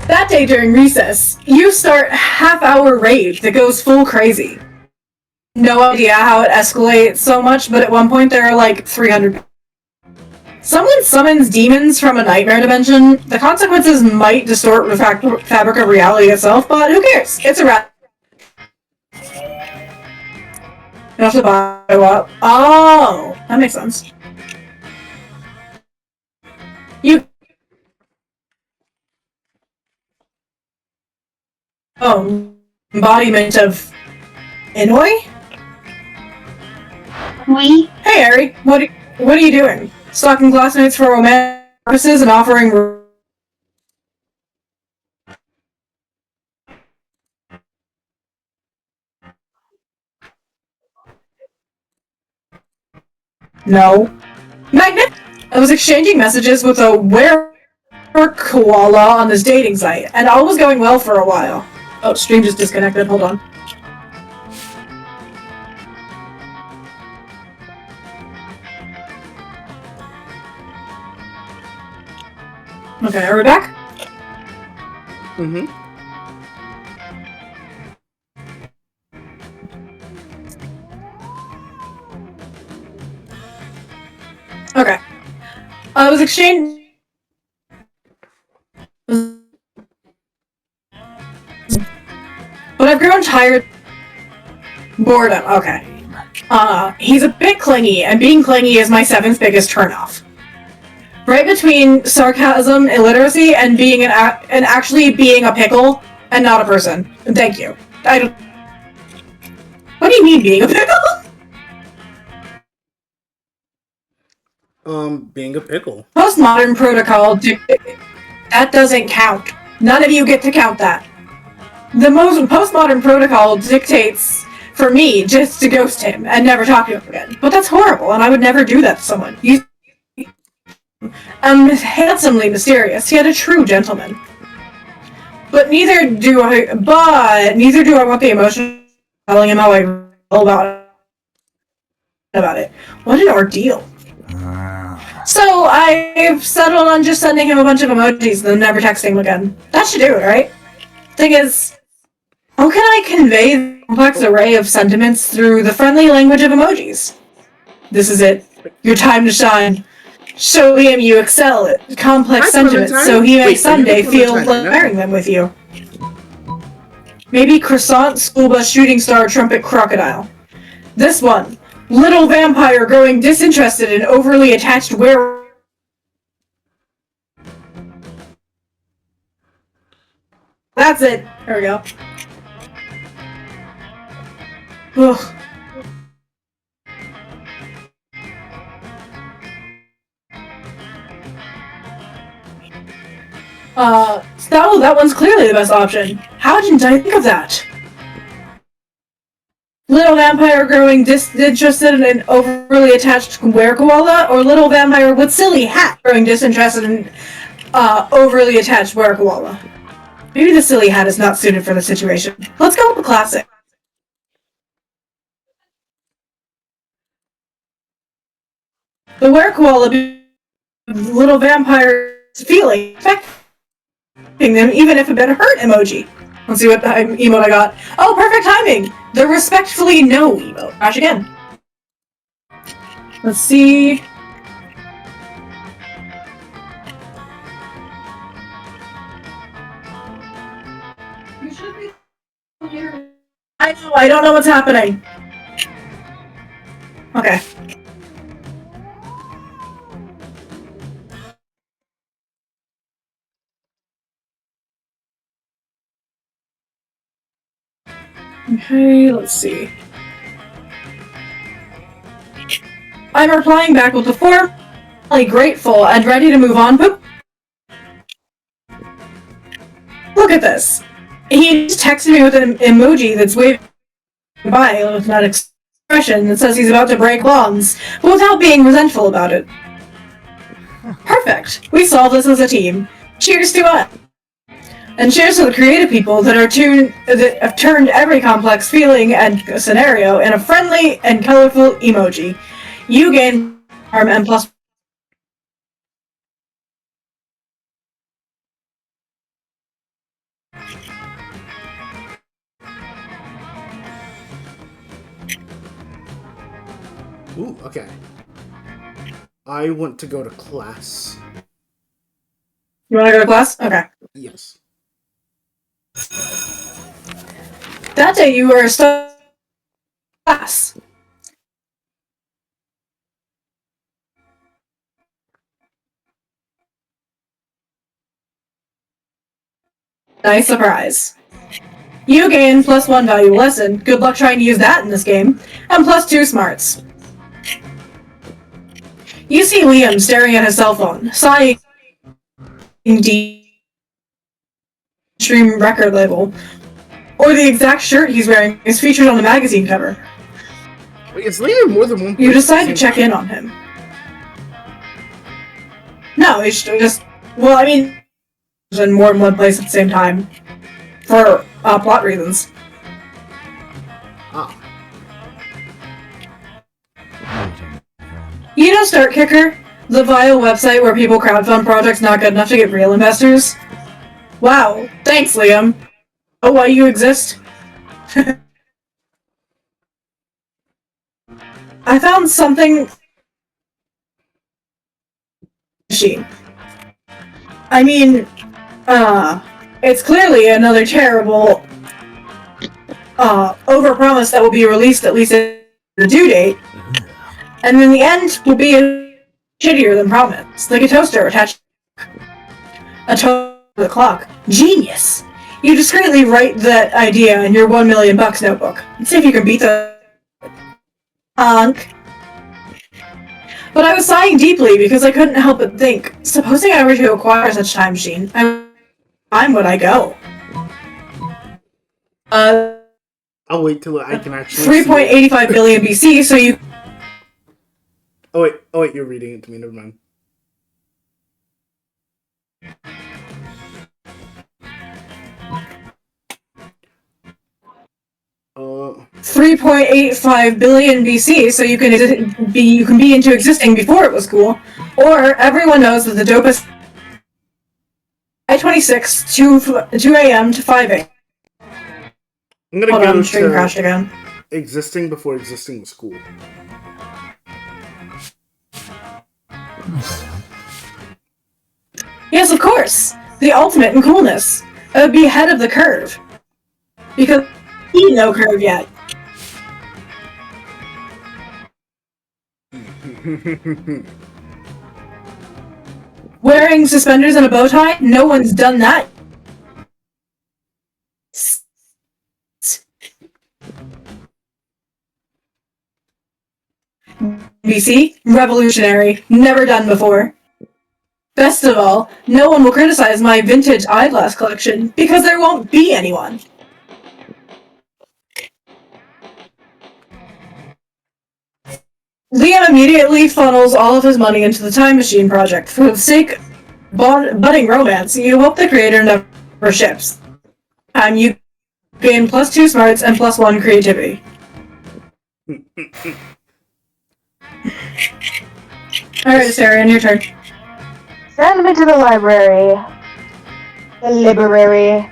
[SPEAKER 1] That day during recess, you start half-hour rave that goes full crazy. No idea how it escalates so much, but at one point there are like 300. Someone summons demons from a nightmare dimension. The consequences might distort the fabric of reality itself, but who cares? It's a rat. You have to buy what? Oh, that makes sense. You. Oh, embodiment of Inoi?
[SPEAKER 2] We?
[SPEAKER 1] Hey, Ari, what are you doing? Stalking classmates for romantic purposes and offering. No. Magnificent. I was exchanging messages with a koala on this dating site, and all was going well for a while. Oh, stream just disconnected. Hold on. Okay, are we back?
[SPEAKER 4] Mm-hmm.
[SPEAKER 1] Okay. I was exchanging... But I've grown tired... Boredom, okay. He's a bit clingy, and being clingy is my 7th biggest turnoff. Right between sarcasm, illiteracy, and being and actually being a pickle, and not a person. Thank you. I don't... What do you mean, being a pickle?
[SPEAKER 4] Being a pickle.
[SPEAKER 1] Postmodern protocol, that doesn't count. None of you get to count that. The most postmodern protocol dictates, for me, just to ghost him and never talk to him again. But that's horrible, and I would never do that to someone. Handsomely mysterious, yet a true gentleman. But neither do I want the emotion of telling him how I feel about it. What an ordeal. So I've settled on just sending him a bunch of emojis and then never texting him again. That should do it, right? Thing is, how can I convey the complex array of sentiments through the friendly language of emojis? This is it. Your time to shine. Show him you excel at complex sentiments so he may someday feel like sharing them with you. Maybe croissant, school bus, shooting star, trumpet, crocodile. This one. Little vampire growing disinterested and overly attached werewolf. That's it. There we go. Ugh. That one's clearly the best option. How didn't I think of that? Little vampire growing disinterested and overly attached were-koala, or little vampire with silly hat growing disinterested and overly attached were-koala? Maybe the silly hat is not suited for the situation. Let's go with the classic. The were-koala, little vampire's feeling, affecting them even if a bit hurt emoji. Let's see what emote I got. Oh, perfect timing! The respectfully no emote. Crash again. Let's see. You should be here. I don't know what's happening. Okay. Okay, let's see. I'm replying back with the formally grateful and ready to move on, but look at this. He just texted me with an emoji that's waving by with that expression that says he's about to break bonds, but without being resentful about it. Perfect. We solved this as a team. Cheers to us. And cheers to the creative people that have turned every complex feeling and scenario in a friendly and colorful emoji. You gain harm and plus.
[SPEAKER 4] Ooh, okay. I want to go to class.
[SPEAKER 1] You want to go to class? Okay.
[SPEAKER 4] Yes.
[SPEAKER 1] That day you were stuck in class. Nice surprise. You gain +1 valuable lesson. Good luck trying to use that in this game. And +2 smarts. You see Liam staring at his cell phone, sighing deep stream record label. Or the exact shirt he's wearing is featured on the magazine cover.
[SPEAKER 4] Wait, is Liam more than one?
[SPEAKER 1] You decide to check in on him. No, it should just. Well, I mean, in more than one place at the same time for plot reasons.
[SPEAKER 4] Ah.
[SPEAKER 1] You know StartKicker? The vile website where people crowdfund projects not good enough to get real investors? Wow, thanks, Liam. Oh, why you exist? I found something... machine. I mean, it's clearly another terrible, overpromise that will be released at least at the due date, and in the end will be shittier than promised, like a toaster attached to the clock. Genius! You discreetly write that idea in your $1 million notebook. Let's see if you can beat the honk. But I was sighing deeply because I couldn't help but think, supposing I were to acquire such time machine, I'm would I go?
[SPEAKER 4] I'll wait till I can actually
[SPEAKER 1] 3.85 billion BC, so you...
[SPEAKER 4] Oh wait, you're reading it to me, never mind.
[SPEAKER 1] 3.85 billion BC, so you can be into existing before it was cool. Or everyone knows that the dopest I-26 2 a.m. to 5 a.m.
[SPEAKER 4] I'm gonna
[SPEAKER 1] Hold
[SPEAKER 4] go
[SPEAKER 1] on, stream
[SPEAKER 4] to
[SPEAKER 1] crashed again.
[SPEAKER 4] existing before existing was cool.
[SPEAKER 1] Yes, of course. The ultimate in coolness. It would be ahead of the curve. Because no curve yet. Wearing suspenders and a bow tie? No one's done that. BC? Revolutionary. Never done before. Best of all, no one will criticize my vintage eyeglass collection, because there won't be anyone. Liam immediately funnels all of his money into the time machine project. For the sake of budding romance, you hope the creator never ships. You gain +2 smarts and +1 creativity. Alright, Asterion, your turn.
[SPEAKER 2] Send me to the library. The library.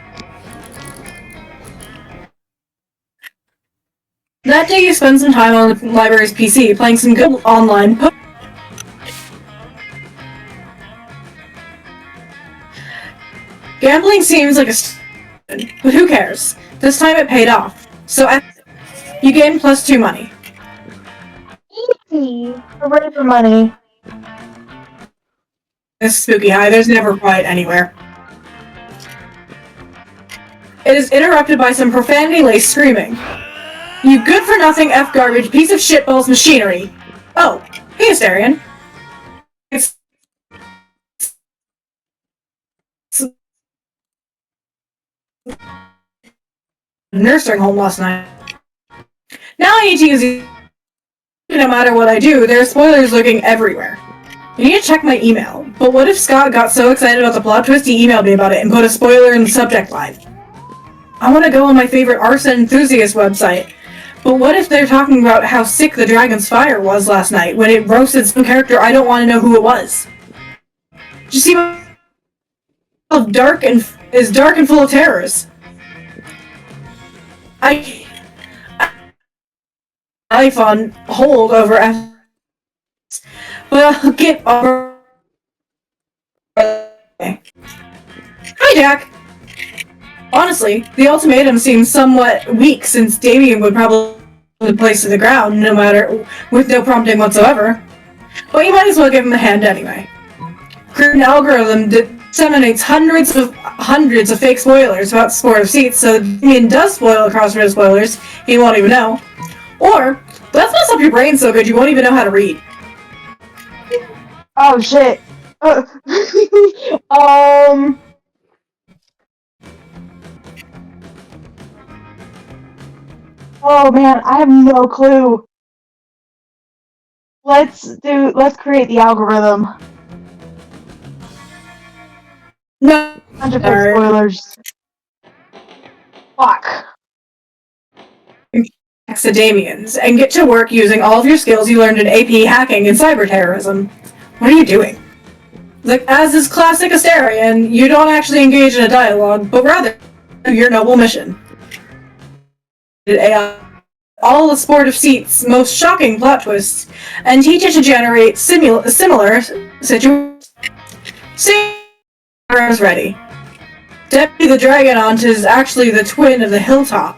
[SPEAKER 1] That day you spend some time on the library's PC, playing some good online Gambling seems like but who cares? This time it paid off. So you gain +2 money.
[SPEAKER 2] Easy. Hooray for money.
[SPEAKER 1] This spooky high, there's never quiet anywhere. It is interrupted by some profanity-laced screaming. You good-for-nothing F-garbage piece of shitballs machinery! Oh, hey Asterion. It's... nursing home last night. Now I need to use it. No matter what I do, there are spoilers lurking everywhere. I need to check my email, but what if Scott got so excited about the plot twist he emailed me about it and put a spoiler in the subject line? I want to go on my favorite arson enthusiast website, but what if they're talking about how sick the dragon's fire was last night when it roasted some character I don't want to know who it was? Just see dark and full of terrors. iPhone hold over F. But I'll get over. Hi, Jack. Honestly, the ultimatum seems somewhat weak since Damien would probably place to the ground, with no prompting whatsoever. But you might as well give him a hand anyway. An algorithm disseminates hundreds of fake spoilers about Sport of Seats, so if Damien does spoil a crossroad spoilers, he won't even know. Or, let's mess up your brain so good you won't even know how to read.
[SPEAKER 2] Oh shit. Oh man, I have no clue. Let's create the algorithm.
[SPEAKER 1] No.
[SPEAKER 2] Spoilers. Fuck.
[SPEAKER 1] Academians and get to work using all of your skills you learned in AP hacking and cyber terrorism. What are you doing? Like, as is classic Astarian, you don't actually engage in a dialogue, but rather do your noble mission. AI, all the sport of seats, most shocking plot twists, and teach it to generate similar situations. Sarah's ready. Deputy the Dragonaunt is actually the twin of the Hilltop.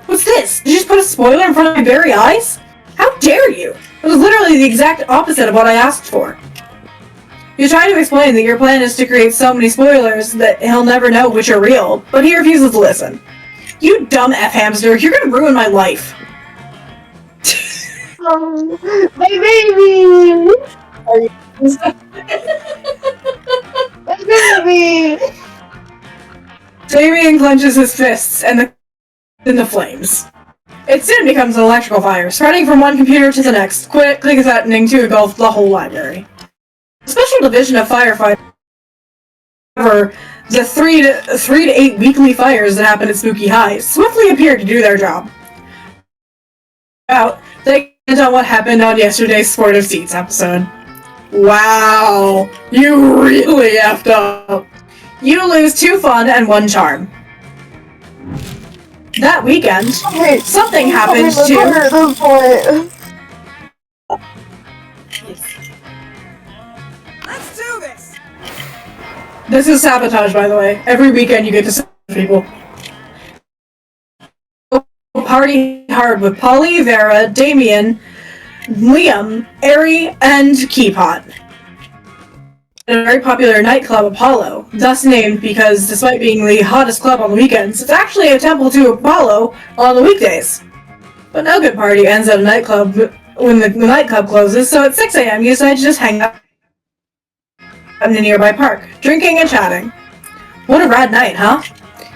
[SPEAKER 1] What's this? Did you just put a spoiler in front of my very eyes? How dare you? It was literally the exact opposite of what I asked for. You try to explain that your plan is to create so many spoilers that he'll never know which are real, but he refuses to listen. You dumb F-hamster, you're gonna ruin my life.
[SPEAKER 2] My baby! My baby!
[SPEAKER 1] Damien clenches his fists and the flames. It soon becomes an electrical fire, spreading from one computer to the next, quickly threatening to engulf the whole library. A special division of firefighters cover the 3 to 8 weekly fires that happen at Spooky High swiftly appear to do their job. They comment on what happened on yesterday's Sport of Seats episode. Wow, you really effed up. You lose 2 fun and 1 charm. That weekend, something happened to...
[SPEAKER 5] Let's do this!
[SPEAKER 1] This is sabotage, by the way. Every weekend you get to sabotage people. Party hard with Polly, Vera, Damien, Liam, Ari, and Keepot. A very popular nightclub, Apollo, thus named because, despite being the hottest club on the weekends, it's actually a temple to Apollo on the weekdays. But no good party ends at a nightclub when the nightclub closes, so at 6 a.m. you decide to just hang out in a nearby park, drinking and chatting. What a rad night, huh?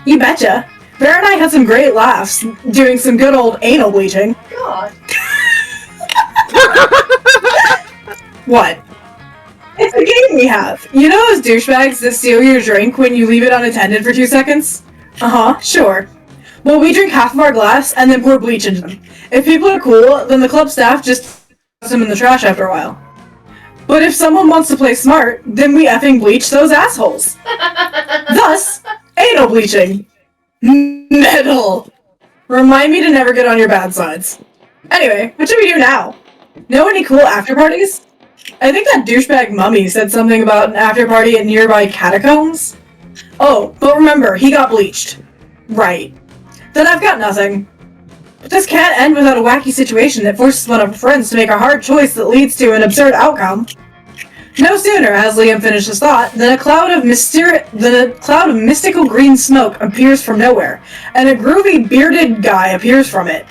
[SPEAKER 1] You betcha. Vera and I had some great laughs, doing some good old anal bleaching.
[SPEAKER 2] God.
[SPEAKER 1] What? It's a game we have. You know those douchebags that steal your drink when you leave it unattended for 2 seconds? Uh-huh, sure. Well, we drink half of our glass and then pour bleach into them. If people are cool, then the club staff just throws them in the trash after a while. But if someone wants to play smart, then we effing bleach those assholes. Thus, anal bleaching. Metal. Remind me to never get on your bad sides. Anyway, what should we do now? Know any cool after parties? I think that douchebag Mummy said something about an after party at nearby catacombs. Oh, but remember, he got bleached. Right. Then I've got nothing. But this can't end without a wacky situation that forces one of our friends to make a hard choice that leads to an absurd outcome. No sooner has Liam finished his thought than a cloud of mystical green smoke appears from nowhere, and a groovy bearded guy appears from it.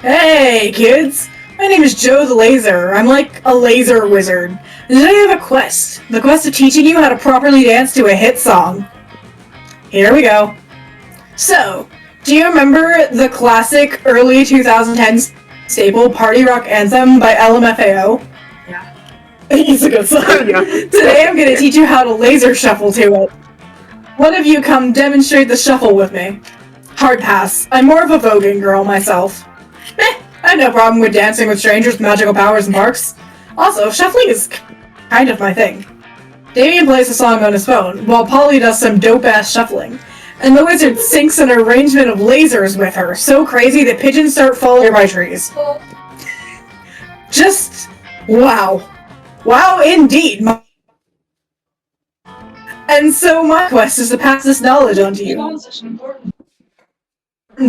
[SPEAKER 1] Hey, kids! My name is Joe the Laser. I'm like a laser wizard. And today I have a quest. The quest of teaching you how to properly dance to a hit song. Here we go. So, do you remember the classic early 2010s staple party rock anthem by LMFAO?
[SPEAKER 2] Yeah.
[SPEAKER 1] It's a good song.
[SPEAKER 4] Yeah.
[SPEAKER 1] Today I'm going to teach you how to laser shuffle to it. One of you come demonstrate the shuffle with me. Hard pass. I'm more of a voguing girl myself. I have no problem with dancing with strangers with magical powers in parks. Also, shuffling is kind of my thing. Damien plays a song on his phone, while Polly does some dope-ass shuffling. And the wizard syncs an arrangement of lasers with her, so crazy that pigeons start falling nearby trees. Just wow. Wow indeed. And so my quest is to pass this knowledge on to you.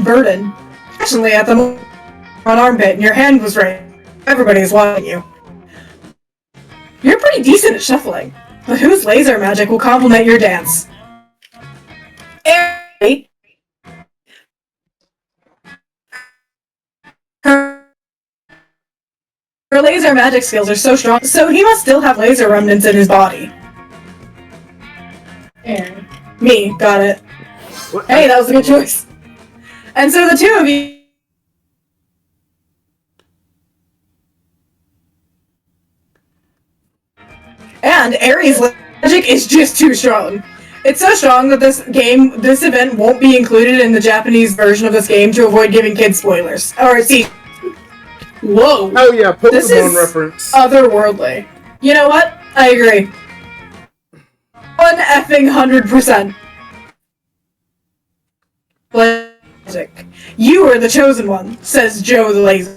[SPEAKER 1] Burden. Actually, at the moment, on armpit and your hand was right. Everybody's watching you. You're pretty decent at shuffling, but whose laser magic will complement your dance? Ari. Her laser magic skills are so strong, so he must still have laser remnants in his body. Aaron. Me, got it.
[SPEAKER 4] What?
[SPEAKER 1] Hey, that was a good choice. And so the two of you and Aries' magic is just too strong. It's so strong that this event won't be included in the Japanese version of this game to avoid giving kids spoilers. Or see, whoa!
[SPEAKER 4] Oh yeah, Pokemon
[SPEAKER 1] This is
[SPEAKER 4] reference.
[SPEAKER 1] otherworldly. You know what? I agree. 100%. Magic. You are the chosen one, says Joe the Lazy.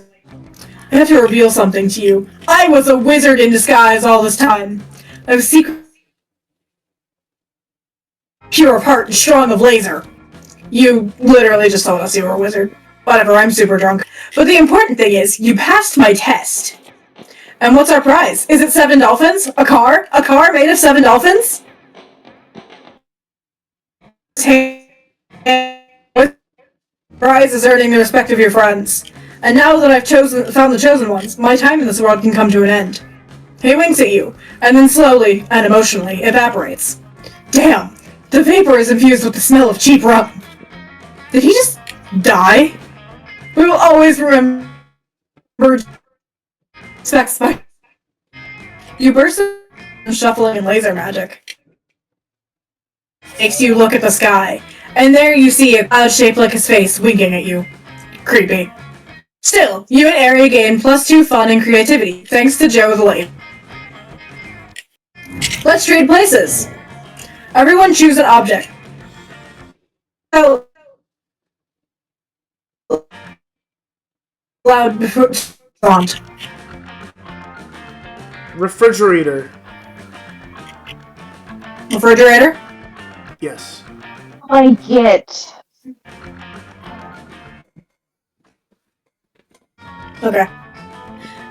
[SPEAKER 1] I have to reveal something to you. I was a wizard in disguise all this time. I was secret, pure of heart and strong of laser. You literally just told us you were a wizard. Whatever, I'm super drunk. But the important thing is, you passed my test. And what's our prize? Is it 7 dolphins? A car? A car made of 7 dolphins? Prize is earning the respect of your friends. And now that I've found the chosen ones, my time in this world can come to an end. He winks at you, and then slowly and emotionally evaporates. Damn, the vapor is infused with the smell of cheap rum. Did he just die? We will always remember Spike. You burst into shuffling and laser magic. Makes you look at the sky, and there you see a cloud shaped like his face winking at you. Creepy. Still, you and Ari gain +2 fun and creativity, thanks to Joe the Late. Let's trade places. Everyone choose an object. Loud font.
[SPEAKER 4] Refrigerator.
[SPEAKER 1] Refrigerator?
[SPEAKER 4] Yes.
[SPEAKER 2] Blanket.
[SPEAKER 1] Okay.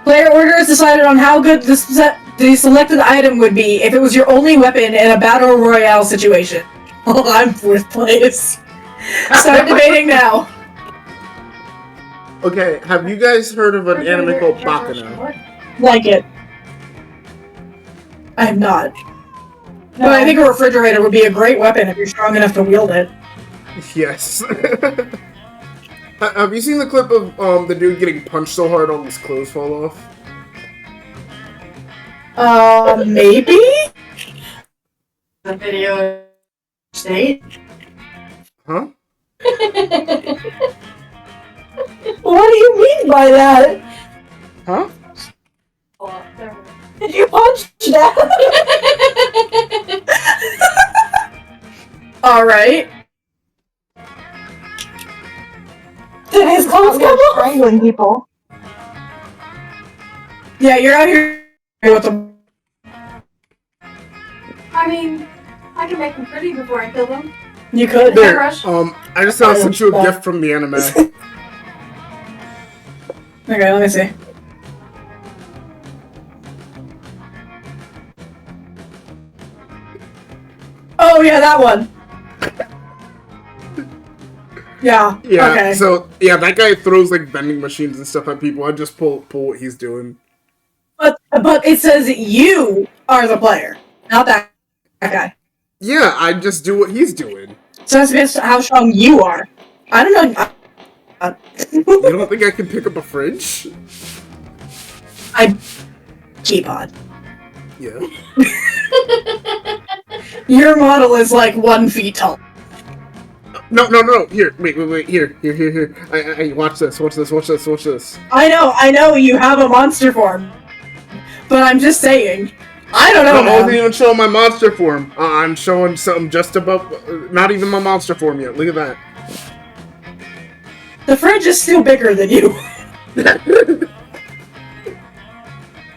[SPEAKER 1] Player order is decided on how good the selected item would be if it was your only weapon in a battle royale situation. Oh, I'm 4th place. Start debating now.
[SPEAKER 4] Okay, have you guys heard of an anime called Bakuna?
[SPEAKER 1] Like it. I have not.
[SPEAKER 3] No.
[SPEAKER 1] But I think a refrigerator would be a great weapon if you're strong enough to wield it.
[SPEAKER 4] Yes. Have you seen the clip of the dude getting punched so hard all his clothes fall off?
[SPEAKER 1] Maybe? The video state?
[SPEAKER 4] Huh?
[SPEAKER 1] What do you mean by that?
[SPEAKER 4] Huh?
[SPEAKER 1] Did you punch that? Alright. Did his clothes come off?
[SPEAKER 2] Strangling people.
[SPEAKER 1] Yeah, you're out here with them.
[SPEAKER 6] I mean, I can make them pretty before I kill them.
[SPEAKER 1] You could.
[SPEAKER 4] There.
[SPEAKER 6] Rush.
[SPEAKER 4] I just sent you a gift from the anime.
[SPEAKER 1] Okay, let me see. Oh yeah, that one. Yeah.
[SPEAKER 4] Yeah.
[SPEAKER 1] Okay.
[SPEAKER 4] So yeah, that guy throws like vending machines and stuff at people. I just pull what he's doing.
[SPEAKER 1] But it says you are the player, not that guy.
[SPEAKER 4] Yeah, I just do what he's doing.
[SPEAKER 1] So that's just how strong you are. I don't know.
[SPEAKER 4] You don't think I can pick up a fridge?
[SPEAKER 1] Keepot.
[SPEAKER 4] Yeah.
[SPEAKER 1] Your model is like 1 feet tall.
[SPEAKER 4] No. Here, wait. Here. I watch this.
[SPEAKER 1] I know. You have a monster form, but I'm just saying. I don't know.
[SPEAKER 4] I wasn't
[SPEAKER 1] Man.
[SPEAKER 4] even showing my monster form. I'm showing something just above. Not even my monster form yet. Look at that.
[SPEAKER 1] The fridge is still bigger than you.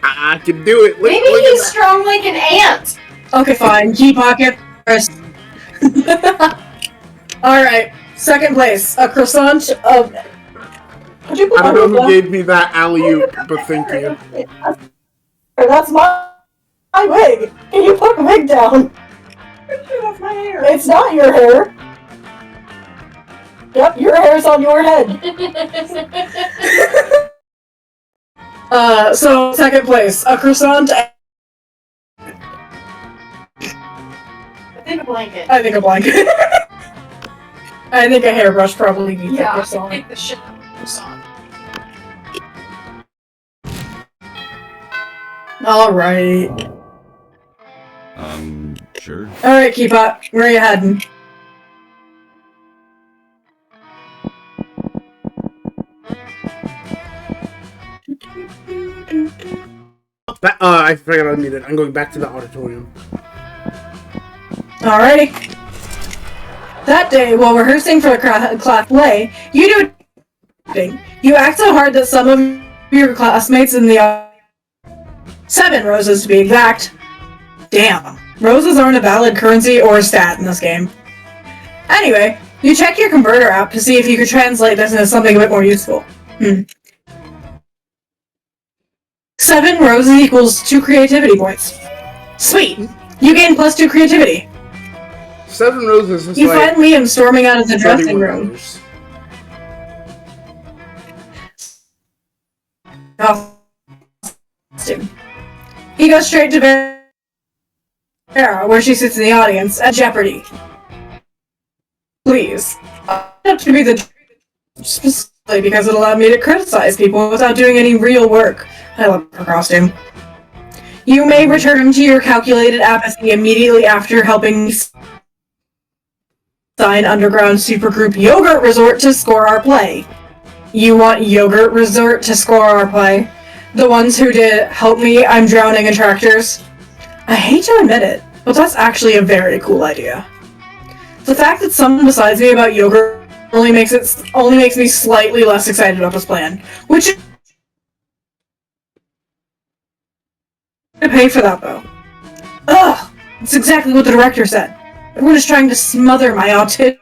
[SPEAKER 4] I can do it. Look,
[SPEAKER 6] Maybe
[SPEAKER 4] look at
[SPEAKER 6] he's
[SPEAKER 4] that.
[SPEAKER 6] strong like an ant.
[SPEAKER 1] Okay, fine. Keepot get first. Alright, second place. A croissant of... Could you put
[SPEAKER 4] I don't know
[SPEAKER 1] my
[SPEAKER 4] who gave me that alley-oop, but thank you.
[SPEAKER 1] That's my wig. Can you put the wig down?
[SPEAKER 6] That's my hair.
[SPEAKER 1] It's not your hair. Yep, your hair's on your head. So second place. A croissant.
[SPEAKER 6] I think a blanket.
[SPEAKER 1] I think a blanket. I think a hairbrush probably beats a
[SPEAKER 6] Yeah,
[SPEAKER 1] croissant.
[SPEAKER 6] take the shit out of the croissant.
[SPEAKER 1] Alright.
[SPEAKER 7] Sure.
[SPEAKER 1] Alright, Keepot, where are you heading?
[SPEAKER 4] I forgot I muted. I'm going back to the auditorium.
[SPEAKER 1] Alrighty. That day, while rehearsing for the class play, you do acting. You act so hard that some of your classmates in the 7 roses to be exact. Damn. Roses aren't a valid currency or a stat in this game. Anyway, you check your converter app to see if you could translate this into something a bit more useful. 7 roses equals 2 creativity points. Sweet. You gain +2 creativity.
[SPEAKER 4] 7 roses is
[SPEAKER 1] You
[SPEAKER 4] like
[SPEAKER 1] find Liam storming out of the dressing room.
[SPEAKER 4] $31.
[SPEAKER 1] He goes straight to Vera, where she sits in the audience, at Jeopardy. Please. Up to be the specifically because it allowed me to criticize people without doing any real work. I love her costume. You may return to your calculated apathy immediately after helping sign Underground Supergroup Yogurt Resort to score our play. You want Yogurt Resort to score our play? The ones who did Help Me, I'm Drowning in Tractors? I hate to admit it, but that's actually a very cool idea. The fact that someone decides me about yogurt only makes me slightly less excited about this plan, which is to pay for that though. Ugh! It's exactly what the director said. Everyone is trying to smother my autism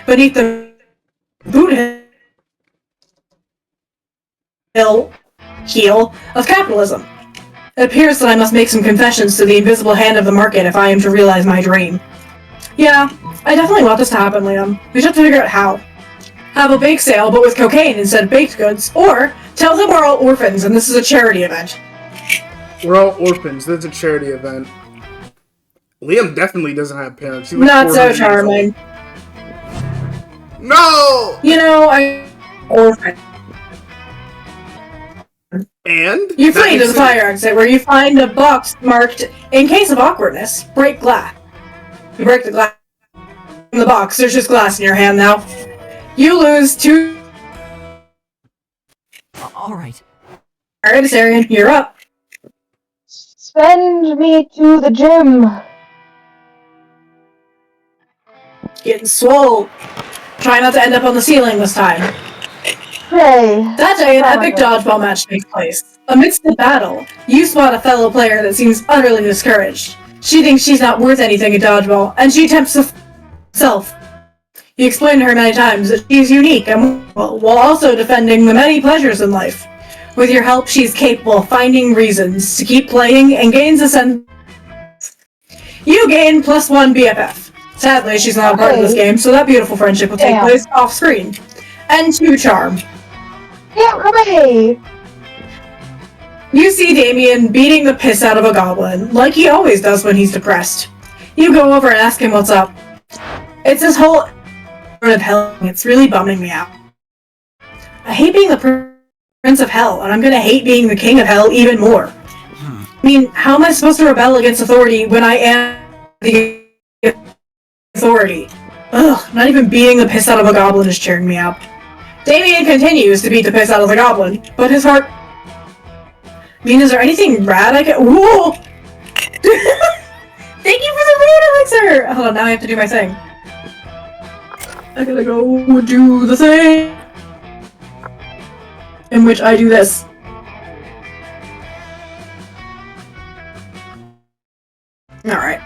[SPEAKER 1] beneath the boot heel of capitalism. It appears that I must make some confessions to the invisible hand of the market if I am to realize my dream. Yeah, I definitely want this to happen, Liam. We just have to figure out how. Have a bake sale, but with cocaine instead of baked goods, or tell them we're all orphans and this is a charity event.
[SPEAKER 4] We're all orphans. This is a charity event. Liam definitely doesn't have parents. He was
[SPEAKER 1] Not so
[SPEAKER 4] 400 years
[SPEAKER 1] charming.
[SPEAKER 4] old. No!
[SPEAKER 1] You know, orphan.
[SPEAKER 4] And?
[SPEAKER 1] You flee to the fire exit, where you find a box marked, in case of awkwardness, break glass. You break the glass in the box. There's just glass in your hand now. You lose 2...
[SPEAKER 5] Alright.
[SPEAKER 1] Alright, Asarian, you're up.
[SPEAKER 2] Send me to the gym.
[SPEAKER 1] Getting swole. Try not to end up on the ceiling this time.
[SPEAKER 2] Hey.
[SPEAKER 1] That day, an epic dodgeball match takes place. Amidst the battle, you spot a fellow player that seems utterly discouraged. She thinks she's not worth anything at dodgeball, and she attempts to herself. You explain to her many times that she is unique and while also defending the many pleasures in life. With your help, she's capable of finding reasons to keep playing and gains a sense. You gain +1 BFF. Sadly, she's not a part of this game, so that beautiful friendship will take place off-screen. And 2 charm.
[SPEAKER 2] Yeah, hooray!
[SPEAKER 1] You see Damien beating the piss out of a goblin, like he always does when he's depressed. You go over and ask him what's up. It's this whole of hell, it's really bumming me out. I hate being the prince of hell, and I'm gonna hate being the king of hell even more. I mean, how am I supposed to rebel against authority when I am the authority? Ugh, not even beating the piss out of a goblin is cheering me up. Damien continues to beat the piss out of the goblin, but his heart... I mean, is there anything rad I can... Whoa! Thank you for the raid, Elixir! Hold on, now I have to do my thing. I gotta go do the thing! In which I do this. Alright.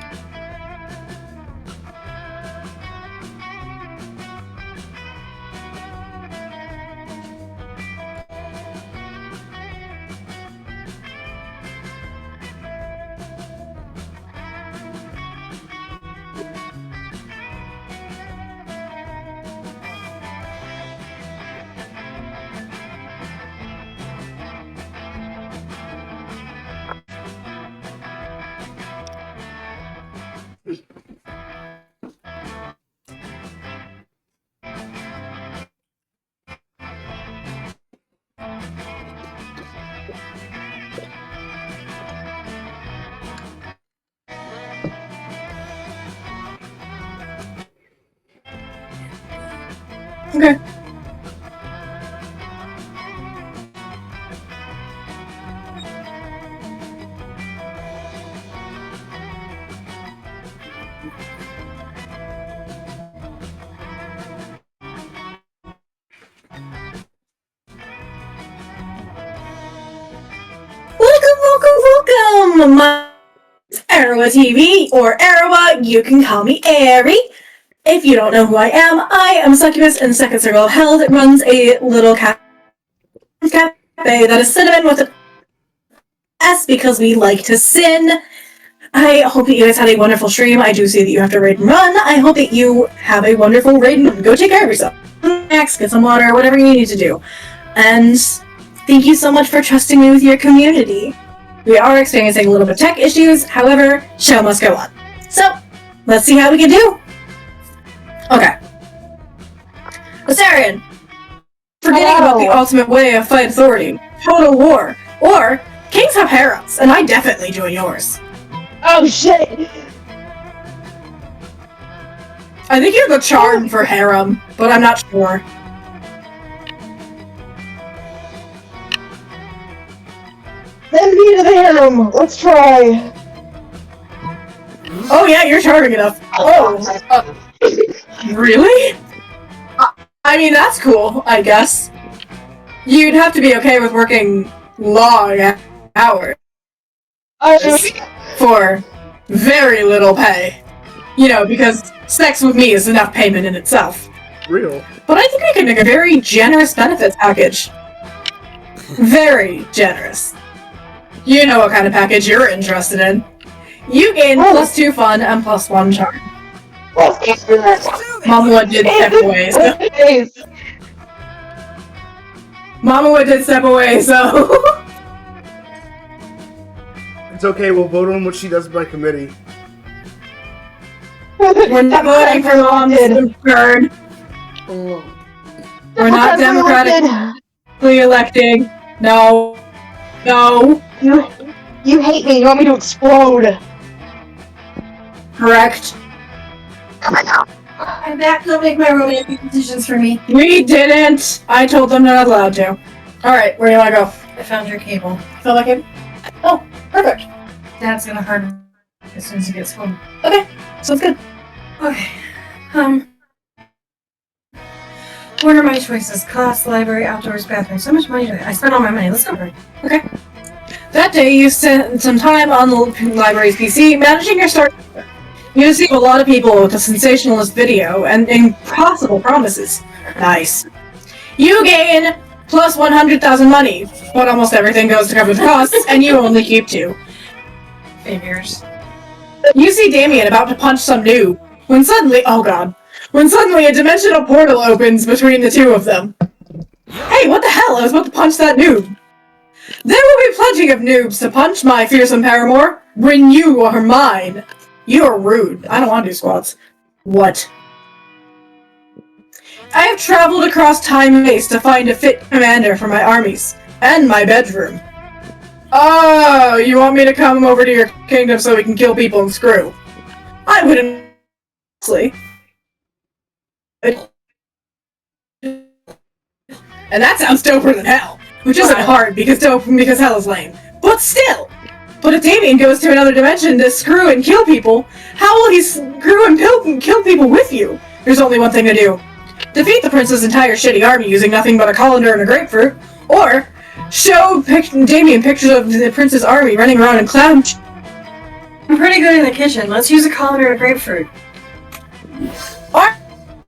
[SPEAKER 1] Okay. Welcome! My Arawa TV, or Arawa, you can call me Ari. If you don't know who I am a succubus in the second circle of hell that runs a little cafe that is cinnamon with an S because we like to sin. I hope that you guys had a wonderful stream. I do see that you have to raid and run. I hope that you have a wonderful raid and run. Go take care of yourself. Snacks, get some water, whatever you need to do. And thank you so much for trusting me with your community. We are experiencing a little bit of tech issues, however, show must go on. So, let's see how we can do. Okay. Asarian, forgetting about the ultimate way of fight authority, total war, or kings have harems, and I definitely join yours.
[SPEAKER 2] Oh shit!
[SPEAKER 1] I think you have a charm for harem, but I'm not sure.
[SPEAKER 2] Send me to the harem! Let's try!
[SPEAKER 1] Oh yeah, you're charming enough. Oh, really? I mean, that's cool, I guess. You'd have to be okay with working long hours for very little pay. You know, because sex with me is enough payment in itself.
[SPEAKER 4] Real.
[SPEAKER 1] But I think we could make a very generous benefits package. Very generous. You know what kind of package you're interested in. You gain +2 fun and +1 charm. Mamawood did step away, so... Mamawood did step away, so...
[SPEAKER 4] It's okay, we'll vote on what she does by committee.
[SPEAKER 1] We're not voting for Mom's bird. We're not democratically electing. No. No.
[SPEAKER 2] You hate me, you want me to explode.
[SPEAKER 1] Correct.
[SPEAKER 6] I'm back. Don't make my romantic decisions for me.
[SPEAKER 1] We didn't! I told them they're not allowed to. Alright, where do you want to go?
[SPEAKER 6] I found your cable.
[SPEAKER 1] Feel like it? Oh, perfect.
[SPEAKER 6] Dad's gonna harden as soon as he gets home.
[SPEAKER 1] Okay, sounds good.
[SPEAKER 6] Okay. What are my choices? Class, library, outdoors, bathroom. So much money. I spent all my money. Let's go.
[SPEAKER 1] Okay. That day, you spent some time on the library's PC managing your start. You receive a lot of people with a sensationalist video and impossible promises. Nice. You gain plus 100,000 money, but almost everything goes to cover the costs, and you only keep 2.
[SPEAKER 6] Figures.
[SPEAKER 1] You see Damien about to punch some noob, when suddenly a dimensional portal opens between the two of them. Hey, what the hell? I was about to punch that noob. There will be plenty of noobs to punch, my fearsome paramour, when you are mine. You are rude. I don't want to do squats. What? I have traveled across time and space to find a fit commander for my armies, and my bedroom. Oh, you want me to come over to your kingdom so we can kill people and screw? I wouldn't... honestly. And that sounds doper than hell. Which isn't hard, because hell is lame. But still! But if Damien goes to another dimension to screw and kill people, how will he screw and kill people with you? There's only one thing to do. Defeat the prince's entire shitty army using nothing but a colander and a grapefruit, or show Damien pictures of the prince's army running around in clown
[SPEAKER 6] I'm pretty good in the kitchen. Let's use a colander and a grapefruit.
[SPEAKER 1] Our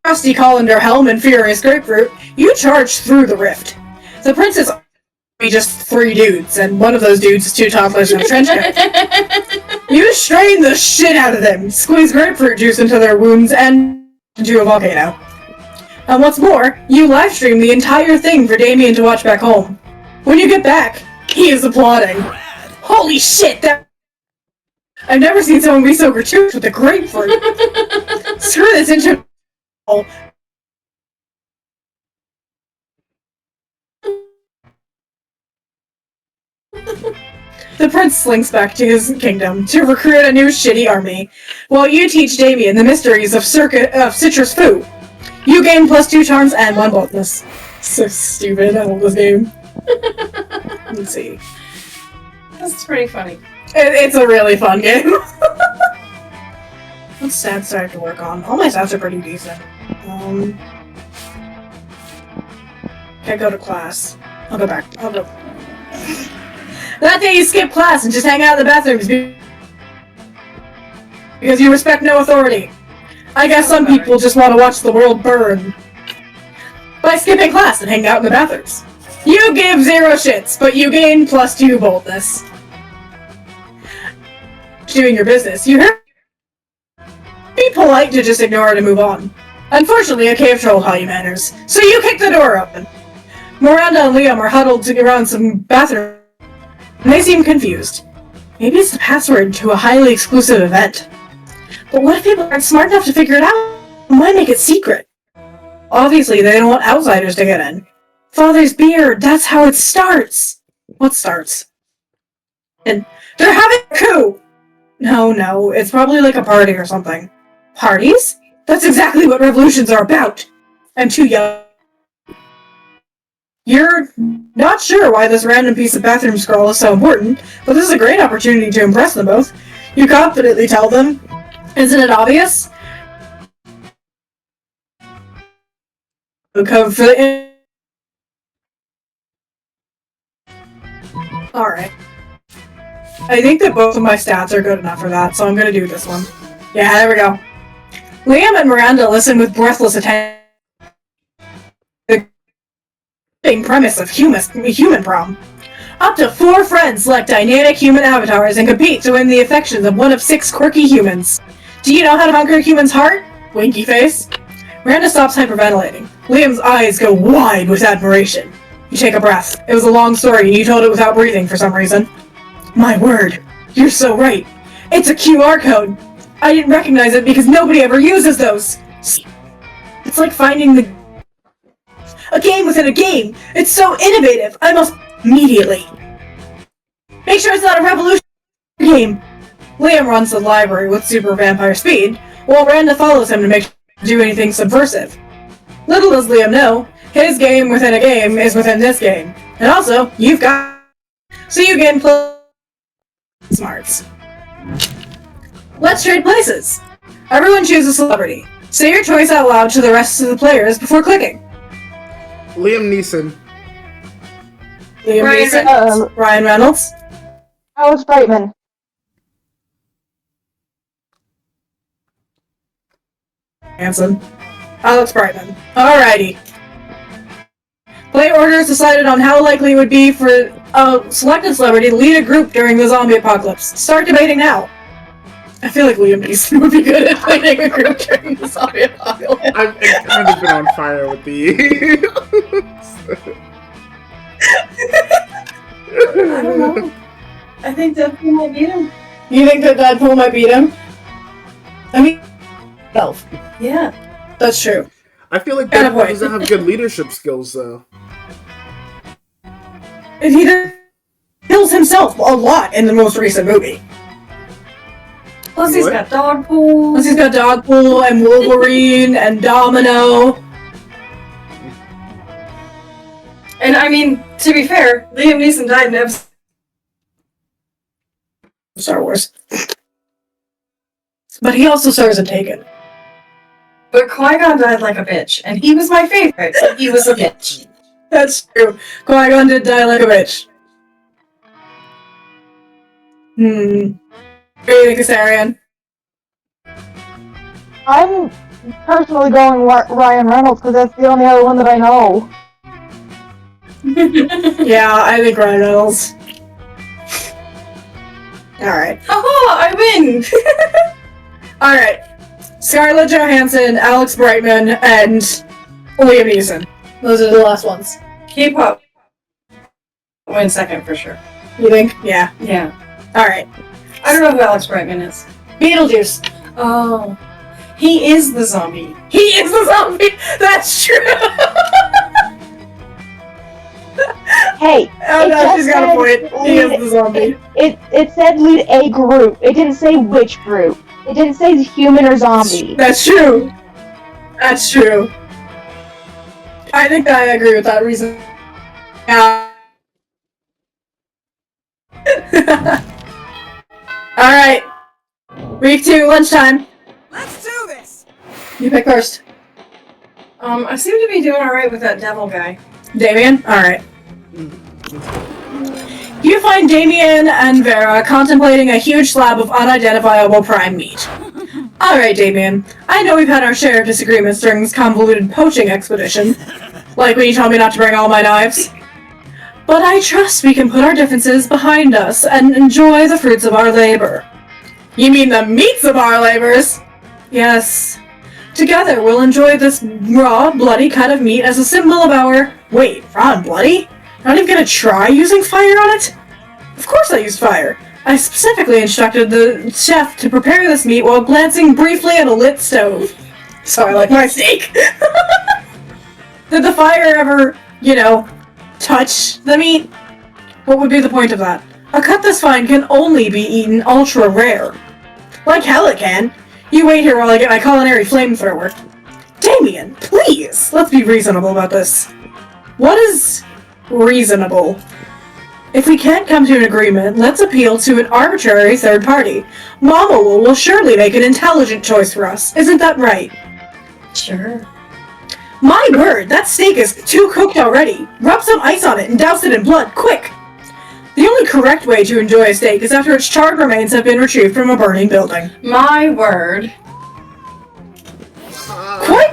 [SPEAKER 1] rusty colander, helm, and furious grapefruit, you charge through the rift. The prince's be just 3 dudes, and one of those dudes is 2 toddlers in a trench coat. You strain the shit out of them, squeeze grapefruit juice into their wounds, and into a volcano. And what's more, you livestream the entire thing for Damien to watch back home. When you get back, he is applauding. Holy shit, I've never seen someone be so gratuitous with a grapefruit. Screw this intro. The prince slinks back to his kingdom to recruit a new shitty army, while you teach Damien the mysteries of citrus food. You gain +2 charms and 1 boldness. So stupid. I love this game. Let's see.
[SPEAKER 6] That's pretty funny.
[SPEAKER 1] It's a really fun game. What stats do I have to work on? All my stats are pretty decent. Okay, go to class. I'll go back. I'll go. That day you skip class and just hang out in the bathrooms because you respect no authority. I guess some people just want to watch the world burn by skipping class and hanging out in the bathrooms. You give 0 shits, but you gain +2 boldness. Doing your business. You heard? Be polite to just ignore it and move on. Unfortunately, a cave troll taught you manners, so you kick the door open. Miranda and Liam are huddled around some bathroom, and they seem confused. Maybe it's the password to a highly exclusive event. But what if people aren't smart enough to figure it out? Why make it secret? Obviously, they don't want outsiders to get in. Father's beard, that's how it starts. What starts? And they're having a coup! No, it's probably like a party or something. Parties? That's exactly what revolutions are about. I'm too young. You're not sure why this random piece of bathroom scroll is so important, but this is a great opportunity to impress them both. You confidently tell them. Isn't it obvious? Alright. I think that both of my stats are good enough for that, so I'm gonna do this one. Yeah, there we go. Liam and Miranda listen with breathless attention. The premise of human prom. Up to 4 friends select dynamic human avatars and compete to win the affections of one of 6 quirky humans. Do you know how to conquer a human's heart? Winky face. Miranda stops hyperventilating. Liam's eyes go wide with admiration. You take a breath. It was a long story and you told it without breathing for some reason. My word, you're so right. It's a QR code. I didn't recognize it because nobody ever uses those. It's like finding a game within a game. It's so innovative. I must immediately make sure it's not a revolution game. Liam runs the library with super vampire speed, while Miranda follows him to make sure to do anything subversive. Little does Liam know, his game within a game is within this game. And also, you've got... So you gain smarts. Let's trade places. Everyone choose a celebrity. Say your choice out loud to the rest of the players before clicking.
[SPEAKER 4] Liam Neeson.
[SPEAKER 1] Ryan Reynolds.
[SPEAKER 2] Alex Brightman.
[SPEAKER 1] Hanson. Alex Brightman. Alrighty. Play order is decided on how likely it would be for a selected celebrity to lead a group during the zombie apocalypse. Start debating now. I feel like Liam Neeson would be good at leading a group during the zombie apocalypse.
[SPEAKER 4] I've kind of been on fire with the...
[SPEAKER 6] I don't know. I think Deadpool might beat him.
[SPEAKER 1] You think that Deadpool might beat him? I mean, self.
[SPEAKER 6] Yeah.
[SPEAKER 1] That's true.
[SPEAKER 4] I feel like Deadpool doesn't have good leadership skills, though.
[SPEAKER 1] And he kills himself a lot in the most recent movie.
[SPEAKER 6] Plus he's got Dogpool.
[SPEAKER 1] Plus he's got Dogpool and Wolverine and Domino.
[SPEAKER 6] And I mean, to be fair, Liam Neeson died in episode
[SPEAKER 1] Star Wars. But he also stars in Taken.
[SPEAKER 6] But Qui-Gon died like a bitch, and he was my favorite, so he was a bitch.
[SPEAKER 1] That's true. Qui-Gon did die like a bitch. What do you think, Asarian?
[SPEAKER 2] I'm personally going Ryan Reynolds because that's the only other one that I know.
[SPEAKER 1] Yeah, I think Ryan Reynolds. Alright.
[SPEAKER 6] Oh, I win!
[SPEAKER 1] Alright. Scarlett Johansson, Alex Brightman, and Liam Neeson. Those are the last ones.
[SPEAKER 6] Keepot win second for sure.
[SPEAKER 1] You think? Yeah.
[SPEAKER 6] Yeah.
[SPEAKER 1] Alright.
[SPEAKER 6] I don't know who Alex Brightman is.
[SPEAKER 1] Beetlejuice.
[SPEAKER 6] Oh. He is the zombie.
[SPEAKER 1] He is the zombie! That's true!
[SPEAKER 2] Hey,
[SPEAKER 1] Oh no, she's got a point. He is the zombie.
[SPEAKER 2] It said lead a group. It didn't say which group. It didn't say human or zombie.
[SPEAKER 1] That's true. That's true. I think I agree with that reason. Yeah. Alright. Week 2, lunchtime.
[SPEAKER 6] Let's do this!
[SPEAKER 1] You pick first.
[SPEAKER 6] I seem to be doing alright with that devil guy.
[SPEAKER 1] Damien? Alright. You find Damien and Vera contemplating a huge slab of unidentifiable prime meat. Alright, Damien. I know we've had our share of disagreements during this convoluted poaching expedition. Like when you told me not to bring all my knives. But I trust we can put our differences behind us and enjoy the fruits of our labor. You mean the meats of our labors? Yes. Together we'll enjoy this raw, bloody cut of meat as a symbol of our... Wait, raw and bloody? Not even gonna try using fire on it? Of course I used fire. I specifically instructed the chef to prepare this meat while glancing briefly at a lit stove. So I like my steak. Did the fire ever, touch the meat? What would be the point of that? A cut this fine can only be eaten ultra rare. Like hell it can. You wait here while I get my culinary flamethrower. Damien, please! Let's be reasonable about this. What is reasonable? If we can't come to an agreement, let's appeal to an arbitrary third party. Mama will surely make an intelligent choice for us. Isn't that right?
[SPEAKER 6] Sure.
[SPEAKER 1] My word, that steak is too cooked already. Rub some ice on it and douse it in blood, quick! The only correct way to enjoy a steak is after its charred remains have been retrieved from a burning building.
[SPEAKER 6] My word.
[SPEAKER 1] Quite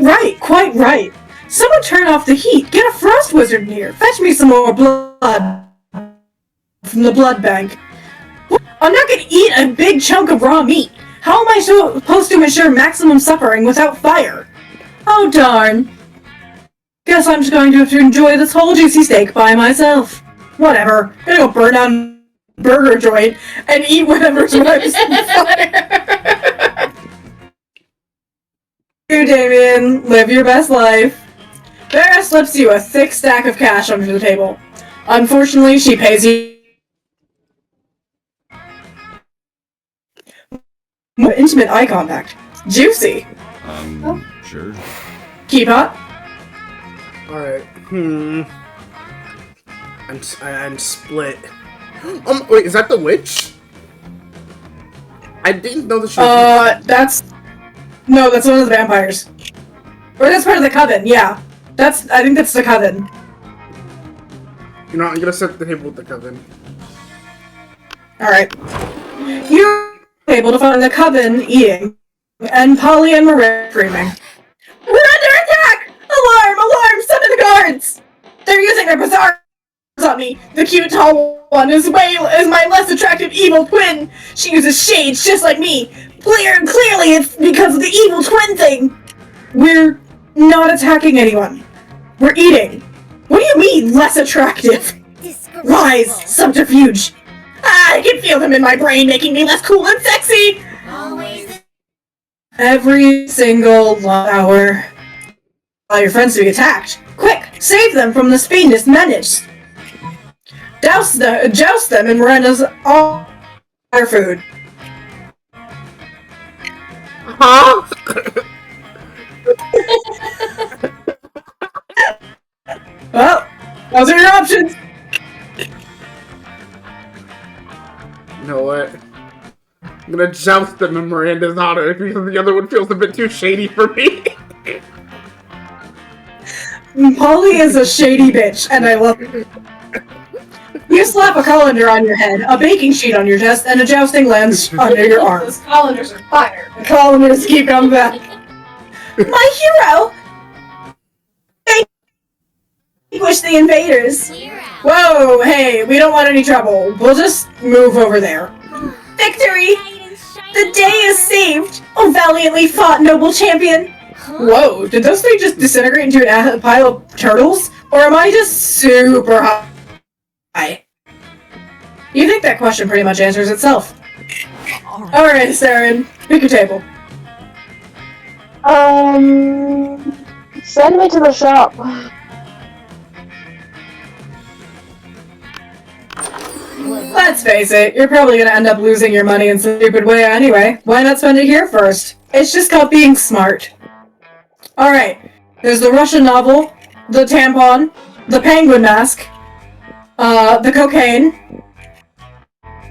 [SPEAKER 1] right. Someone turn off the heat. Get a frost wizard in here. Fetch me some more blood from the blood bank. I'm not gonna eat a big chunk of raw meat. How am I supposed to ensure maximum suffering without fire? Oh darn. Guess I'm just going to have to enjoy this whole juicy steak by myself. Whatever. Gonna go burn down a burger joint and eat whatever's left in the fire. You, Damien. Live your best life. Vera slips you a thick stack of cash under the table. Unfortunately, she pays you more intimate eye contact. Juicy.
[SPEAKER 7] Sure.
[SPEAKER 1] Keepot.
[SPEAKER 4] Alright. I'm split. Wait, is that the witch? I didn't know that she was...
[SPEAKER 1] No, that's one of the vampires. Or that's part of the coven, yeah. I think that's the coven.
[SPEAKER 4] You know, I'm gonna set the table with the coven.
[SPEAKER 1] Alright. You're able to find the coven eating, and Polly and Maria screaming. We're under attack! Alarm! Alarm! Summon the guards! They're using their bazaar on me. The cute tall one is my less attractive evil twin. She uses shades just like me. Clearly it's because of the evil twin thing. We're not attacking anyone. We're eating. What do you mean, less attractive? Lies, subterfuge. I can feel them in my brain making me less cool and sexy.
[SPEAKER 5] Always.
[SPEAKER 1] Every single hour. Allow your friends to be attacked. Quick, save them from this fiendish menace. Joust them in Miranda's all their food.
[SPEAKER 4] Huh?
[SPEAKER 1] Well, those are your options.
[SPEAKER 4] You know what? I'm gonna joust them in Miranda's honor because the other one feels a bit too shady for me.
[SPEAKER 1] Polly is a shady bitch, and I love it. You slap a colander on your head, a baking sheet on your chest, and a jousting lens under your arm.
[SPEAKER 6] Those colanders are fire.
[SPEAKER 1] The colanders keep coming back. My hero! Vanquish the invaders. Whoa, hey, we don't want any trouble. We'll just move over there. Victory! The day is saved! Oh, valiantly fought, noble champion! Whoa, did those three just disintegrate into a pile of turtles? Or am I just super high? You think that question pretty much answers itself. Alright, Saren, pick your table.
[SPEAKER 2] Send me to the shop.
[SPEAKER 1] Let's face it, you're probably gonna end up losing your money in some stupid way anyway. Why not spend it here first? It's just called being smart. Alright, there's the Russian novel, the tampon, the penguin mask, the cocaine,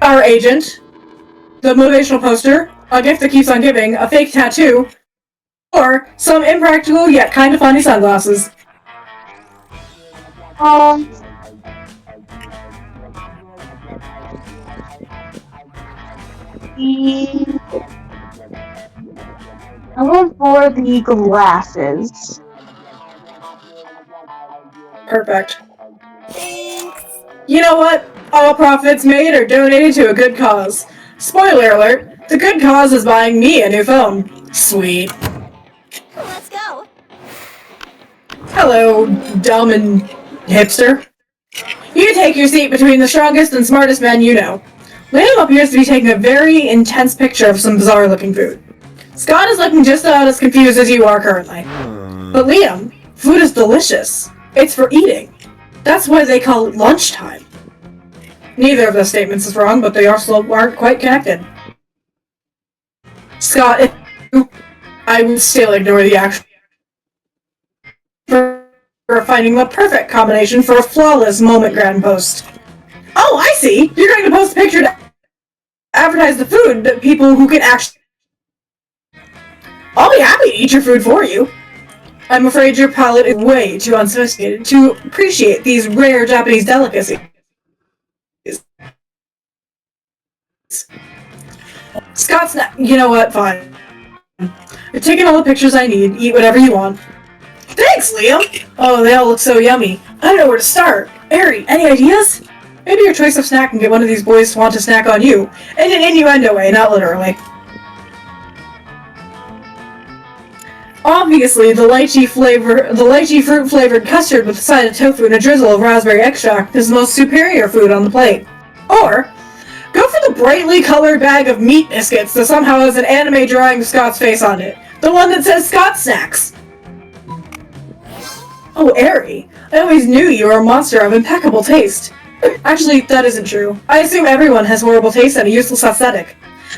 [SPEAKER 1] our agent, the motivational poster, a gift that keeps on giving, a fake tattoo, or some impractical yet kind of funny sunglasses.
[SPEAKER 2] I went for the glasses.
[SPEAKER 1] Perfect.
[SPEAKER 5] Thanks.
[SPEAKER 1] You know what? All profits made are donated to a good cause. Spoiler alert, the good cause is buying me a new phone. Sweet.
[SPEAKER 5] Let's go.
[SPEAKER 1] Hello, dumb and hipster. You take your seat between the strongest and smartest men you know. Liam appears to be taking a very intense picture of some bizarre-looking food. Scott is looking just about as confused as you are currently. But Liam, food is delicious. It's for eating. That's why they call it lunchtime. Neither of those statements is wrong, but they also aren't quite connected. Scott, if I would still ignore the action for finding the perfect combination for a flawless moment grand post. Oh, I see! You're going to post a picture to advertise the food to people who can actually... I'll be happy to eat your food for you. I'm afraid your palate is way too unsophisticated to appreciate these rare Japanese delicacies. Scott's not... You know what? Fine. I've taken all the pictures I need. Eat whatever you want. Thanks, Liam! Oh, they all look so yummy. I don't know where to start. Ari, any ideas? Maybe your choice of snack can get one of these boys to want to snack on you. In an innuendo way, not literally. Obviously, the lychee fruit-flavored custard with a side of tofu and a drizzle of raspberry extract is the most superior food on the plate. Or, go for the brightly colored bag of meat biscuits that somehow has an anime drawing of Scott's face on it. The one that says Scott Snacks. Oh, Ari, I always knew you were a monster of impeccable taste. Actually, that isn't true. I assume everyone has horrible taste and a useless aesthetic.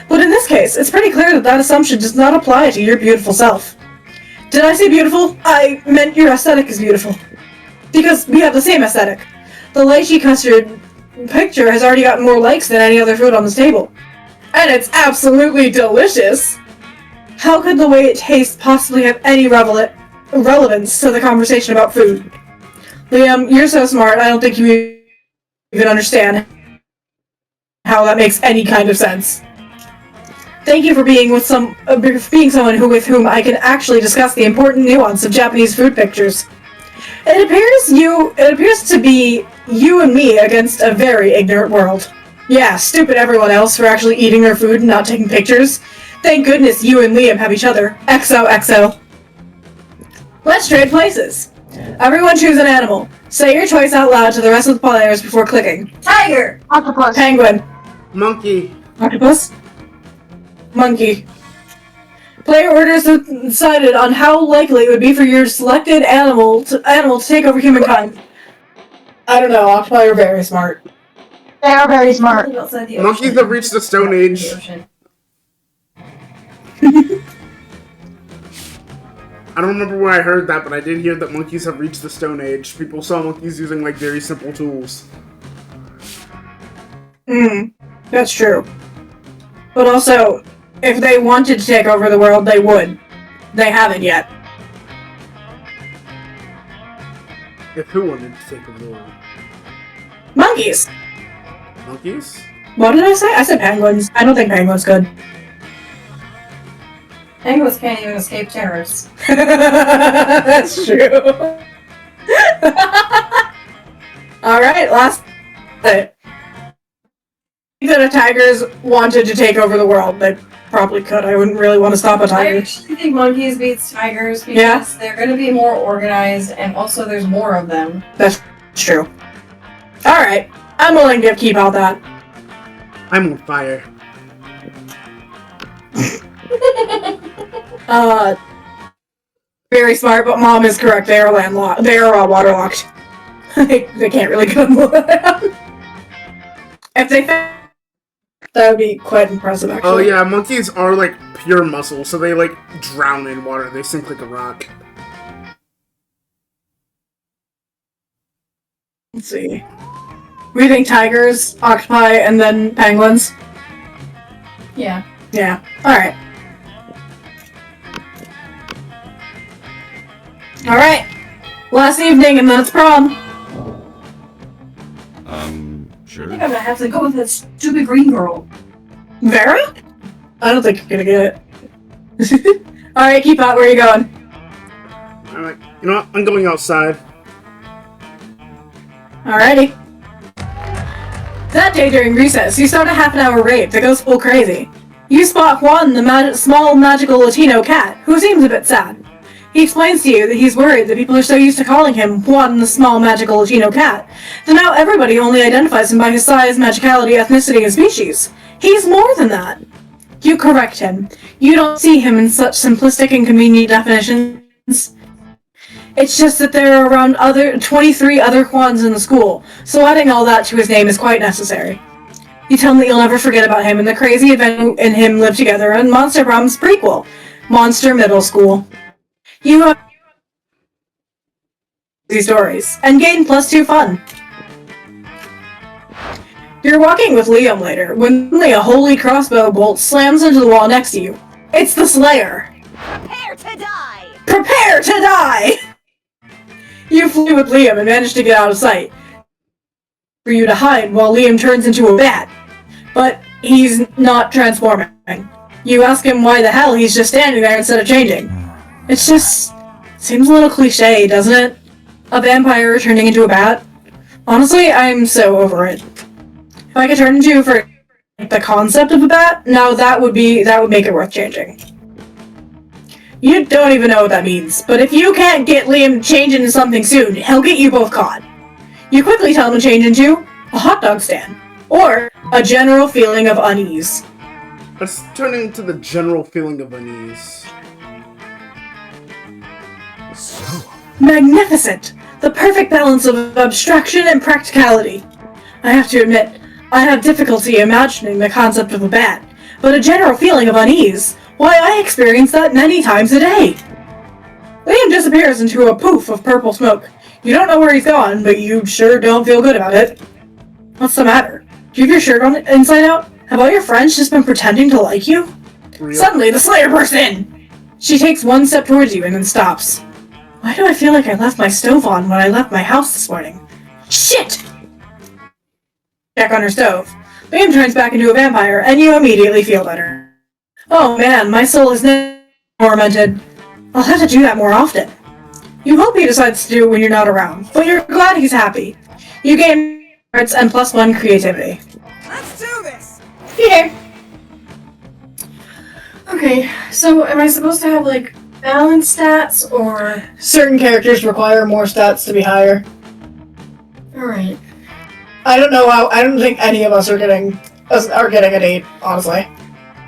[SPEAKER 1] But in this case, it's pretty clear that that assumption does not apply to your beautiful self. Did I say beautiful? I meant your aesthetic is beautiful. Because we have the same aesthetic. The lychee custard picture has already gotten more likes than any other food on this table. And it's absolutely delicious! How could the way it tastes possibly have any relevance to the conversation about food? Liam, you're so smart, I don't think you even understand how that makes any kind of sense. Thank you for being with someone with whom I can actually discuss the important nuance of Japanese food pictures. It appears to be you and me against a very ignorant world. Yeah, stupid everyone else for actually eating their food and not taking pictures. Thank goodness you and Liam have each other. XOXO. Let's trade places. Everyone choose an animal. Say your choice out loud to the rest of the players before clicking.
[SPEAKER 6] Tiger!
[SPEAKER 2] Octopus.
[SPEAKER 1] Penguin.
[SPEAKER 4] Monkey.
[SPEAKER 1] Octopus. Monkey. Player orders decided on how likely it would be for your selected animal to take over humankind. I don't know, octopi are very smart.
[SPEAKER 2] They are very smart.
[SPEAKER 4] Monkeys have reached the Stone Age. I don't remember where I heard that, but I did hear that monkeys have reached the Stone Age. People saw monkeys using, like, very simple tools.
[SPEAKER 1] That's true. But also, if they wanted to take over the world, they would. They haven't yet.
[SPEAKER 4] If who wanted to take over the world?
[SPEAKER 1] Monkeys!
[SPEAKER 4] Monkeys?
[SPEAKER 1] What did I say? I said penguins. I don't think penguins could.
[SPEAKER 6] Penguins can't even escape terrorists.
[SPEAKER 1] That's true. Alright, last... I think that if tigers wanted to take over the world, they probably could. I wouldn't really want to stop a
[SPEAKER 6] I
[SPEAKER 1] tiger.
[SPEAKER 6] actually think monkeys beats tigers because
[SPEAKER 1] Yeah?
[SPEAKER 6] they're going to be more organized and also there's more of them.
[SPEAKER 1] That's true. Alright, I'm willing to give Keepot that.
[SPEAKER 4] I'm on fire.
[SPEAKER 1] Very smart, but Mom is correct. They are landlocked. They are waterlocked. They can't really come land. If they that would be quite impressive, actually.
[SPEAKER 4] Oh yeah, monkeys are like pure muscle, so they like drown in water. They sink like a rock.
[SPEAKER 1] Let's see. We think tigers, octopi, and then penguins.
[SPEAKER 6] Yeah.
[SPEAKER 1] Yeah. Alright. Alright. Last evening, and then it's prom.
[SPEAKER 7] Sure.
[SPEAKER 6] I think I'm gonna have to go with that stupid green girl.
[SPEAKER 1] Vera? I don't think you're gonna get it. Alright, Keepot, where are you going?
[SPEAKER 4] Alright, you know what? I'm going outside.
[SPEAKER 1] Alrighty. That day during recess, you start a half-an-hour raid that goes full crazy. You spot Juan, the small magical Latino cat, who seems a bit sad. He explains to you that he's worried that people are so used to calling him Juan, the small magical Latino cat, that now everybody only identifies him by his size, magicality, ethnicity, and species. He's more than that. You correct him. You don't see him in such simplistic and convenient definitions. It's just that there are around 23 other Juans in the school, so adding all that to his name is quite necessary. You tell him that you'll never forget about him and the crazy event and him live together in Monster Prom's prequel, Monster Middle School. You have these stories, and gain +2 fun. You're walking with Liam later, when suddenly a holy crossbow bolt slams into the wall next to you. It's the Slayer!
[SPEAKER 5] Prepare to die!
[SPEAKER 1] Prepare to die! You flee with Liam and manage to get out of sight. For you to hide while Liam turns into a bat. But he's not transforming. You ask him why the hell he's just standing there instead of changing. It's just... seems a little cliche, doesn't it? A vampire turning into a bat? Honestly, I'm so over it. If I could turn into for the concept of a bat, now that would make it worth changing. You don't even know what that means, but if you can't get Liam to change into something soon, he'll get you both caught. You quickly tell him to change into a hot dog stand, or a general feeling of unease.
[SPEAKER 4] Let's turn into the general feeling of unease.
[SPEAKER 1] Magnificent! The perfect balance of abstraction and practicality. I have to admit, I have difficulty imagining the concept of a bat, but a general feeling of unease, why, I experience that many times a day. Liam disappears into a poof of purple smoke. You don't know where he's gone, but you sure don't feel good about it. What's the matter? Do you have your shirt on inside out? Have all your friends just been pretending to like you?
[SPEAKER 4] Real.
[SPEAKER 1] Suddenly, the Slayer bursts in! She takes one step towards you and then stops. Why do I feel like I left my stove on when I left my house this morning? Shit! Check on her stove. Liam turns back into a vampire, and you immediately feel better. Oh man, my soul is now tormented. I'll have to do that more often. You hope he decides to do it when you're not around, but you're glad he's happy. You gain arts and +1 creativity.
[SPEAKER 6] Let's do this!
[SPEAKER 1] Yeah.
[SPEAKER 6] Okay, so am I supposed to have, like, balance stats, or...
[SPEAKER 1] Certain characters require more stats to be higher.
[SPEAKER 6] Alright.
[SPEAKER 1] I don't know how. I don't think any of us are getting a date, honestly.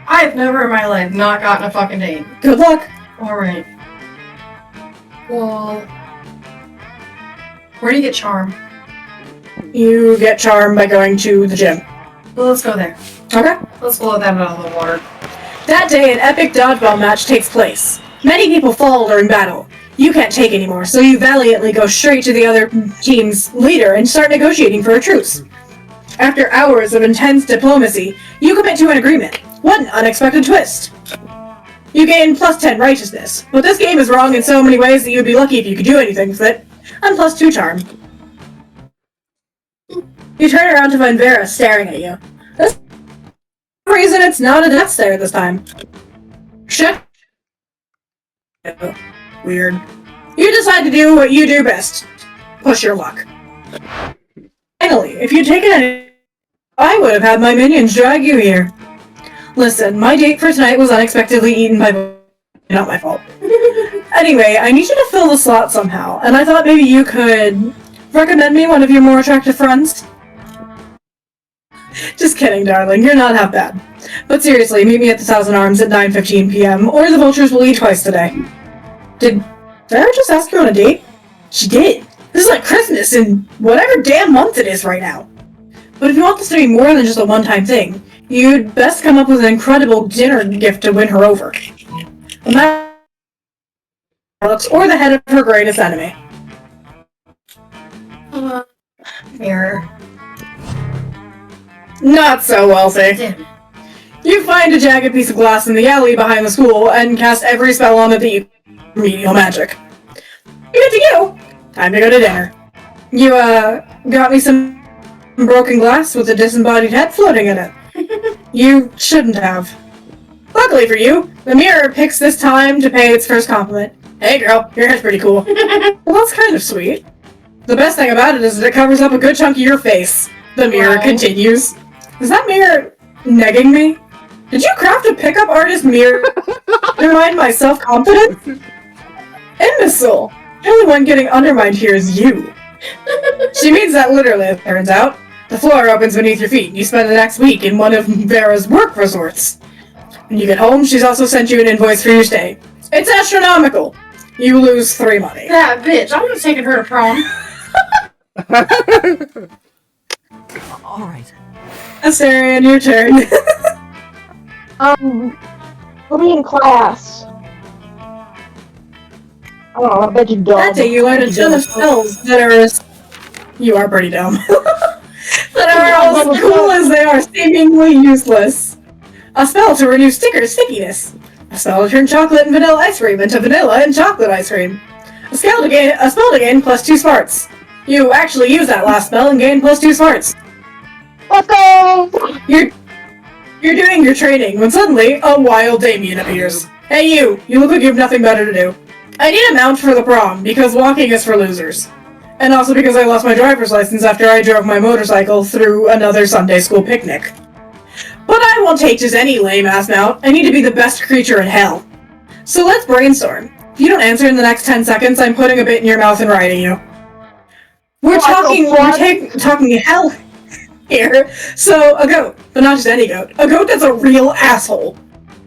[SPEAKER 6] I've never in my life not gotten a fucking date.
[SPEAKER 1] Good luck.
[SPEAKER 6] Alright. Well... where do you get charm?
[SPEAKER 1] You get charm by going to the gym.
[SPEAKER 6] Well, let's go there.
[SPEAKER 1] Okay.
[SPEAKER 6] Let's blow that out of the water.
[SPEAKER 1] That day, an epic dodgeball match takes place. Many people fall during battle. You can't take anymore, so you valiantly go straight to the other team's leader and start negotiating for a truce. After hours of intense diplomacy, you commit to an agreement. What an unexpected twist! You gain +10 righteousness, but this game is wrong in so many ways that you'd be lucky if you could do anything with it. And +2 charm. You turn around to find Vera staring at you. For some reason, it's not a death stare this time. Shit. Weird. You decide to do what you do best. Push your luck. Finally, if you'd taken any, I would have had my minions drag you here. Listen, my date for tonight was unexpectedly eaten by... not my fault. Anyway, I need you to fill the slot somehow, and I thought maybe you could recommend me one of your more attractive friends? Just kidding, darling. You're not half bad. But seriously, meet me at the Thousand Arms at 9:15 p.m., or the vultures will eat twice today. Did Vera just ask you on a date? She did. This is like Christmas in whatever damn month it is right now. But if you want this to be more than just a one-time thing, you'd best come up with an incredible dinner gift to win her over. Or the head of her greatest enemy.
[SPEAKER 6] Mirror.
[SPEAKER 1] Not so wealthy.
[SPEAKER 6] Dim.
[SPEAKER 1] You find a jagged piece of glass in the alley behind the school and cast every spell on it that you remedial magic. Good to you! Time to go to dinner. You, got me some broken glass with a disembodied head floating in it. You shouldn't have. Luckily for you, the mirror picks this time to pay its first compliment. Hey girl, your hair's pretty cool. Well, that's kind of sweet. The best thing about it is that it covers up a good chunk of your face. The mirror continues. Is that mirror negging me? Did you craft a pickup artist mirror to remind my self-confidence? Imbecile! The only one getting undermined here is you. She means that literally, it turns out. The floor opens beneath your feet, and you spend the next week in one of Vera's work resorts. When you get home, she's also sent you an invoice for your stay. It's astronomical. You lose 3 money.
[SPEAKER 6] That bitch. I would have taken her to prom.
[SPEAKER 5] All right.
[SPEAKER 1] Astarion, your turn.
[SPEAKER 2] We'll be in class. I don't know, I bet you dumb.
[SPEAKER 1] That day you learn a ton of spells that are You are pretty dumb. That are as cool as they are seemingly useless. A spell to reduce stickiness. A spell to turn chocolate and vanilla ice cream into vanilla and chocolate ice cream. A spell to gain plus 2 smarts. You actually use that last spell and gain plus 2 smarts.
[SPEAKER 2] Let's go!
[SPEAKER 1] You're doing your training when suddenly a wild Damien appears. Hey you look like you have nothing better to do. I need a mount for the prom because walking is for losers. And also because I lost my driver's license after I drove my motorcycle through another Sunday school picnic. But I won't take just any lame-ass mount. I need to be the best creature in hell. So let's brainstorm. If you don't answer in the next 10 seconds, I'm putting a bit in your mouth and riding you. We're talking hell here. So, a goat. But not just any goat. A goat that's a real asshole.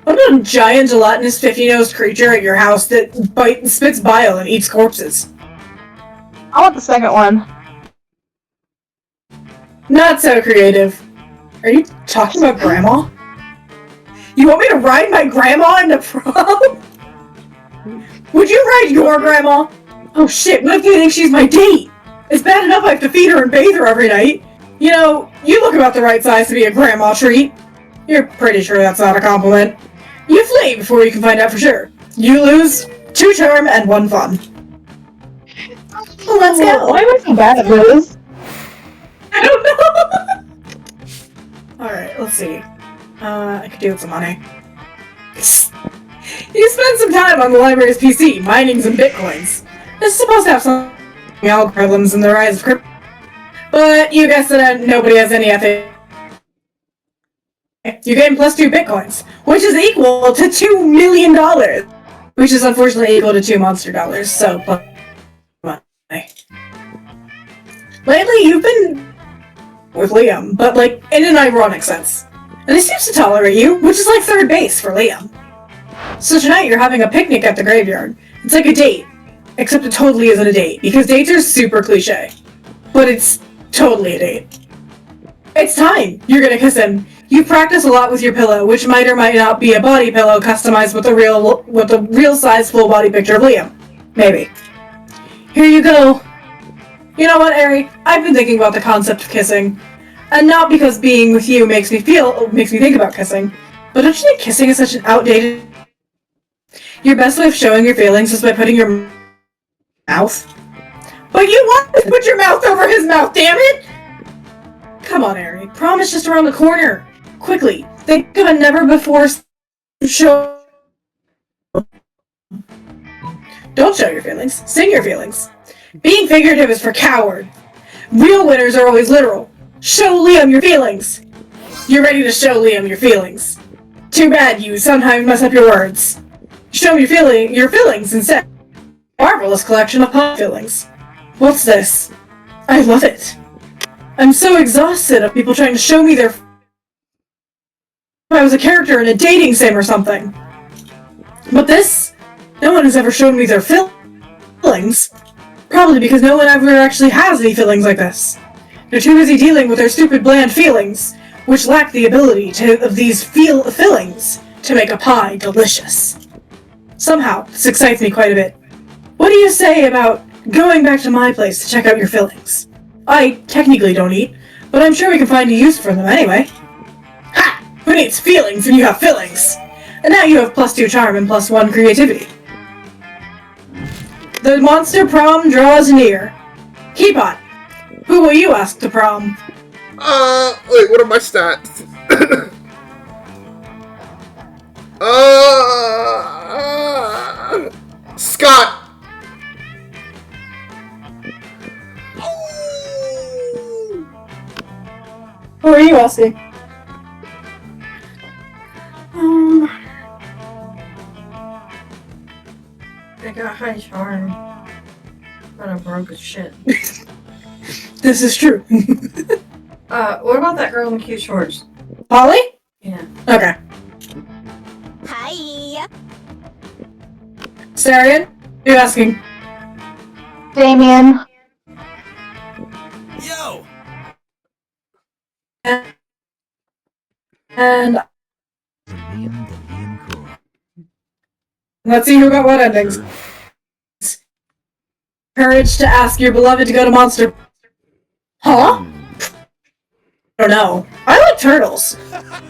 [SPEAKER 1] What about a giant gelatinous 50-nosed creature at your house that spits bile and eats corpses?
[SPEAKER 2] I want the second one.
[SPEAKER 1] Not so creative. Are you talking about grandma? You want me to ride my grandma into prom? Would you ride your grandma? Oh shit, what if you think she's my date? It's bad enough I have to feed her and bathe her every night. You know, you look about the right size to be a grandma treat. You're pretty sure that's not a compliment. You flee before you can find out for sure. You lose 2 charm and 1 fun. Well, let's go.
[SPEAKER 2] Why am I so bad at this?
[SPEAKER 1] I don't know. Alright, let's see. I could do with some money. You spend some time on the library's PC, mining some bitcoins. This is supposed to have some algorithms and the rise of crypto. But you guessed it, nobody has any ethics. You gain plus 2 bitcoins, which is equal to $2 million. Which is unfortunately equal to 2 monster dollars, so plus money. Lately, you've been with Liam, but like in an ironic sense. And he seems to tolerate you, which is like third base for Liam. So tonight you're having a picnic at the graveyard. It's like a date, except it totally isn't a date, because dates are super cliche. But it's totally a date. It's time! You're gonna kiss him. You practice a lot with your pillow, which might or might not be a body pillow customized with a real size full body picture of Liam. Maybe. Here you go. You know what, Ari? I've been thinking about the concept of kissing. And not because being with you makes me think about kissing, but don't you think kissing is such an outdated... Your best way of showing your feelings is by putting your mouth. But you want to put your mouth over his mouth, damn it! Come on, Ari. Prom is just around the corner. Quickly, think of a never-before show. Don't show your feelings. Sing your feelings. Being figurative is for cowards. Real winners are always literal. Show Liam your feelings. You're ready to show Liam your feelings. Too bad you sometimes mess up your words. Show your feelings instead. Marvelous collection of pop feelings. What's this? I love it. I'm so exhausted of people trying to show me their... I was a character in a dating sim or something. But this? No one has ever shown me their feelings. Probably because no one ever actually has any feelings like this. They're too busy dealing with their stupid bland feelings, which lack the ability of these fillings to make a pie delicious. Somehow, this excites me quite a bit. What do you say about going back to my place to check out your fillings? I technically don't eat, but I'm sure we can find a use for them anyway. Ha! Who needs feelings when you have fillings? And now you have +2 charm and +1 creativity. The monster prom draws near. Keepot, who will you ask to prom?
[SPEAKER 4] Wait, what are my stats? Scott!
[SPEAKER 1] Who are you asking?
[SPEAKER 6] I got high charm, but I'm broke as shit.
[SPEAKER 1] This is true.
[SPEAKER 6] What about that girl in the cute shorts?
[SPEAKER 1] Polly?
[SPEAKER 6] Yeah.
[SPEAKER 1] Okay.
[SPEAKER 8] Hi.
[SPEAKER 1] Sarian, who are you asking?
[SPEAKER 2] Damien.
[SPEAKER 5] Yo!
[SPEAKER 1] And
[SPEAKER 5] The Liam Cool.
[SPEAKER 1] let's see who got what endings. Courage to ask your beloved to go to Monster. Huh? I don't know. I like turtles.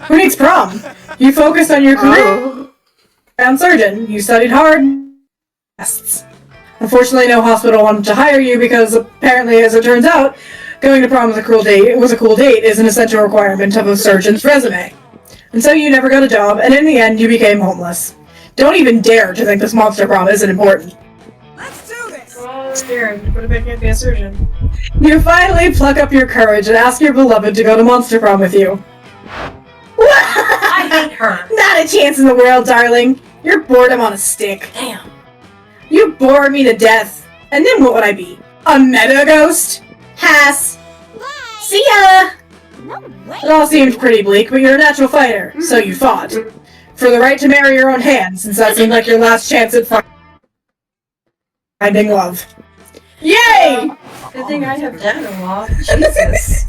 [SPEAKER 1] Who needs prom? You focused on your career. Found surgeon. You studied hard. Tests. Unfortunately, no hospital wanted to hire you because apparently, as it turns out, going to prom was a cool date is an essential requirement of a surgeon's resume. And so you never got a job, and in the end, you became homeless. Don't even dare to think this monster prom isn't important.
[SPEAKER 6] Let's do this! Oh, dear. What if I can't be a surgeon?
[SPEAKER 1] You finally pluck up your courage and ask your beloved to go to monster prom with you.
[SPEAKER 6] I hate her.
[SPEAKER 1] Not a chance in the world, darling. You're boredom on a stick.
[SPEAKER 6] Damn.
[SPEAKER 1] You bore me to death. And then what would I be? A meta ghost? Pass.
[SPEAKER 8] Bye.
[SPEAKER 1] See ya!
[SPEAKER 8] No way.
[SPEAKER 1] It all seemed pretty bleak, but you're a natural fighter, so you fought. For the right to marry your own hand, since that seemed like your last chance at finding love. Yay!
[SPEAKER 6] Good thing I have dad-in-law. Jesus.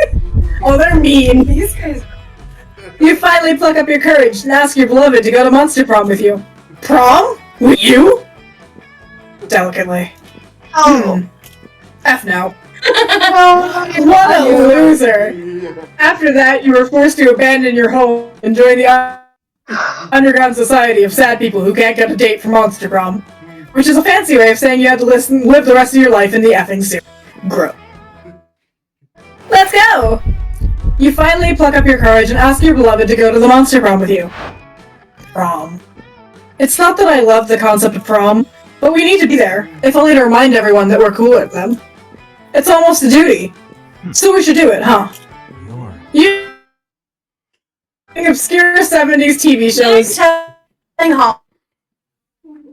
[SPEAKER 1] Oh, they're mean.
[SPEAKER 6] These guys...
[SPEAKER 1] You finally pluck up your courage and ask your beloved to go to monster prom with you. Prom? With you? Delicately.
[SPEAKER 2] Oh.
[SPEAKER 1] F no. What a loser! After that, you were forced to abandon your home and join the underground society of sad people who can't get a date for Monster Prom. Which is a fancy way of saying you had to live the rest of your life in the effing sewer. Gross. Let's go! You finally pluck up your courage and ask your beloved to go to the Monster Prom with you. Prom. It's not that I love the concept of prom, but we need to be there, if only to remind everyone that we're cool with them. It's almost a duty. So we should do it, huh? You obscure 70s TV shows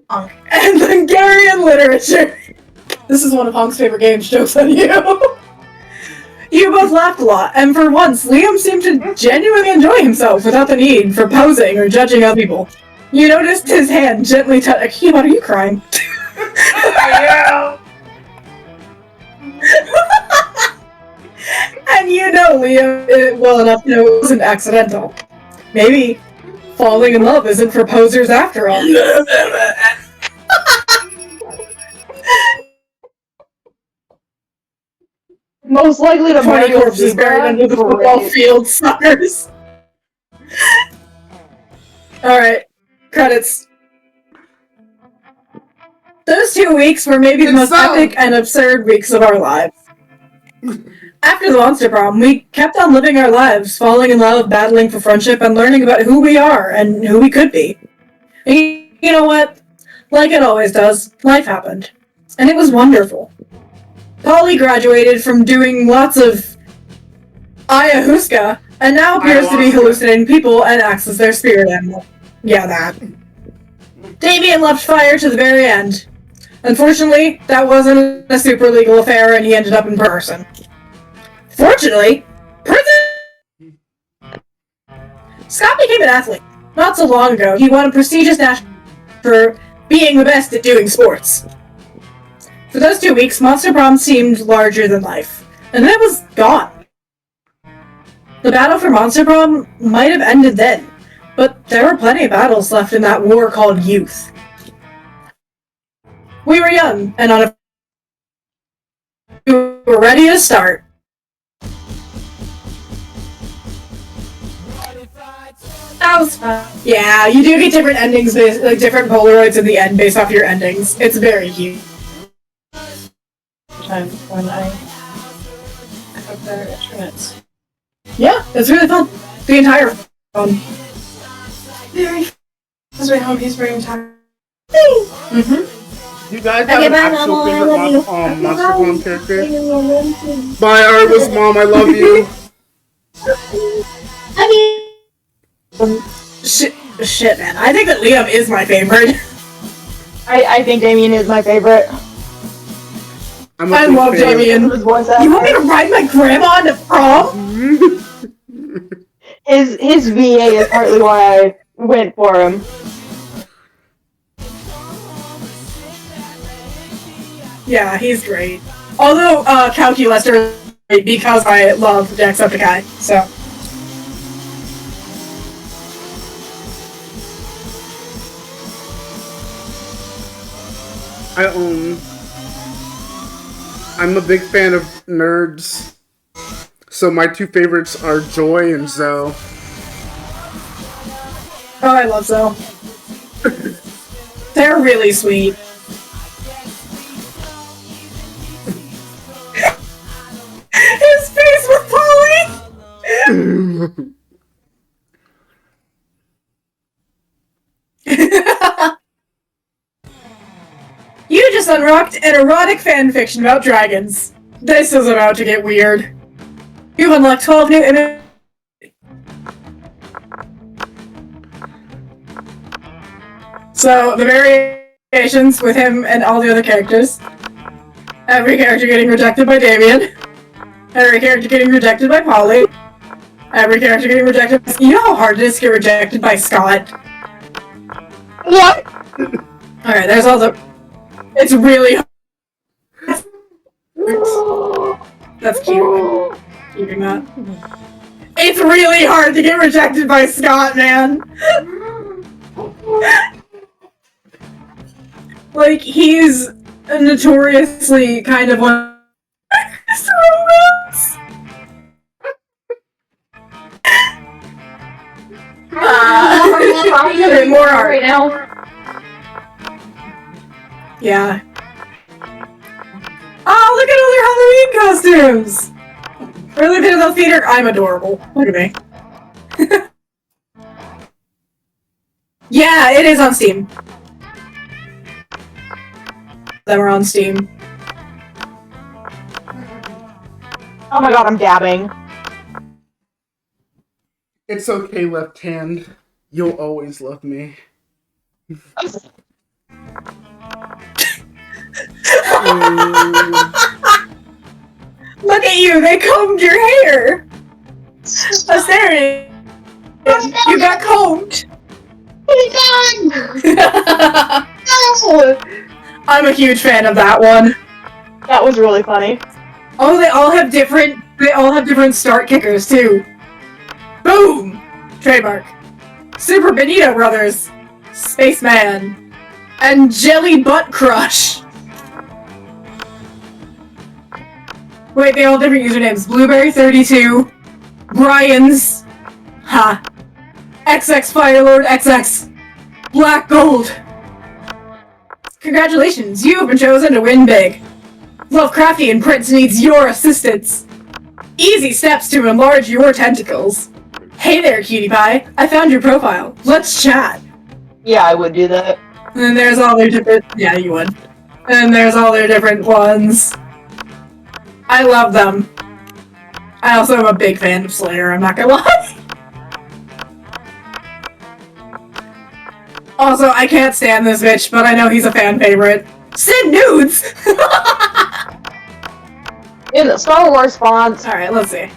[SPEAKER 6] Honk.
[SPEAKER 1] and Hungarian literature. This is one of Honk's favorite games, jokes on you. You both laughed a lot, and for once, Liam seemed to genuinely enjoy himself without the need for posing or judging other people. You noticed his hand gently touch. Keepot, are you crying? And you know Liam well enough to know it wasn't accidental. Maybe falling in love isn't for posers after all.
[SPEAKER 2] Most likely to
[SPEAKER 1] 20
[SPEAKER 2] marry a
[SPEAKER 1] corpses
[SPEAKER 2] zebra.
[SPEAKER 1] buried under the football
[SPEAKER 2] Great.
[SPEAKER 1] field, suckers. Alright, credits. Those 2 weeks were maybe the most epic and absurd weeks of our lives. After the Monster Prom, we kept on living our lives, falling in love, battling for friendship, and learning about who we are and who we could be. And you know what? Like it always does, life happened. And it was wonderful. Polly graduated from doing lots of ayahuasca, and now appears to be hallucinating people and acts as their spirit animal. Yeah, that. Damien left fire to the very end. Unfortunately, that wasn't a super legal affair, and he ended up in prison. Fortunately, prison! Scott became an athlete. Not so long ago, he won a prestigious national for being the best at doing sports. For those 2 weeks, Monster Prom seemed larger than life, and then it was gone. The battle for Monster Prom might have ended then, but there were plenty of battles left in that war called youth. We were young, and we were ready to start.
[SPEAKER 6] That was fun.
[SPEAKER 1] Yeah, you do get different endings, like different Polaroids in the end based off your endings. It's very cute.
[SPEAKER 3] Time when I have better instruments.
[SPEAKER 1] Yeah, it's really fun. The entire fun.
[SPEAKER 6] Very. That's my home. He's bringing time.
[SPEAKER 1] Mm-hmm.
[SPEAKER 4] You guys have
[SPEAKER 6] Okay,
[SPEAKER 4] an
[SPEAKER 6] bye,
[SPEAKER 4] actual
[SPEAKER 6] Mama, I
[SPEAKER 4] favorite
[SPEAKER 6] love you.
[SPEAKER 4] Monster Clone character?
[SPEAKER 6] Bye.
[SPEAKER 4] Bye, Arva's mom, I love you.
[SPEAKER 1] Shit, man. I think that Liam is my favorite.
[SPEAKER 2] I think Damien is my favorite.
[SPEAKER 1] I love Damien.
[SPEAKER 2] His voice
[SPEAKER 1] You want me to ride my grandma to prom?
[SPEAKER 2] His VA is partly why I went for him.
[SPEAKER 1] Yeah, he's great. Although, Calculaster is great because I love Jacksepticeye, so.
[SPEAKER 4] I'm a big fan of nerds. So my two favorites are Joy and Zoe.
[SPEAKER 1] Oh, I love Zoe. They're really sweet. His face with Polly! You just unlocked an erotic fanfiction about dragons. This is about to get weird. You've unlocked 12 new images. So, the variations with him and all the other characters. Every character getting rejected by Damien. Every character getting rejected by Polly. Every character getting rejected by... You know how hard it is to get rejected by Scott?
[SPEAKER 2] What?
[SPEAKER 1] Alright, there's all the... It's really hard. That's cute. Keeping that. It's really hard to get rejected by Scott, man! Like, he's notoriously kind of one... romance! More art.
[SPEAKER 2] Right now.
[SPEAKER 1] Yeah. Oh, look at all their Halloween costumes! Really bit of the theater. I'm adorable. Look at me. Yeah, it is on Steam. That we're on Steam.
[SPEAKER 2] Oh my god, I'm dabbing.
[SPEAKER 4] It's okay, left hand. You'll always love me.
[SPEAKER 1] Look at you! They combed your hair! Asteria! You got combed! I'm a huge fan of that one.
[SPEAKER 2] That was really funny.
[SPEAKER 1] Oh, they all have different start kickers too. Boom! Trademark. Super Benito Brothers. Spaceman. And Jelly Butt Crush. Wait, they all have different usernames. Blueberry32. Brian's. Ha. XX Firelord XX. Black Gold. Congratulations, you have been chosen to win big. Lovecraftian Prince needs your assistance. Easy steps to enlarge your tentacles. Hey there, cutie pie. I found your profile. Let's chat.
[SPEAKER 2] Yeah, I would do that.
[SPEAKER 1] And then there's all their different... Yeah, you would. And there's all their different ones. I love them. I also am a big fan of Slayer, I'm not gonna lie. Also, I can't stand this bitch, but I know he's a fan favorite. Send nudes!
[SPEAKER 2] In the Star Wars fonts.
[SPEAKER 1] Alright, let's see.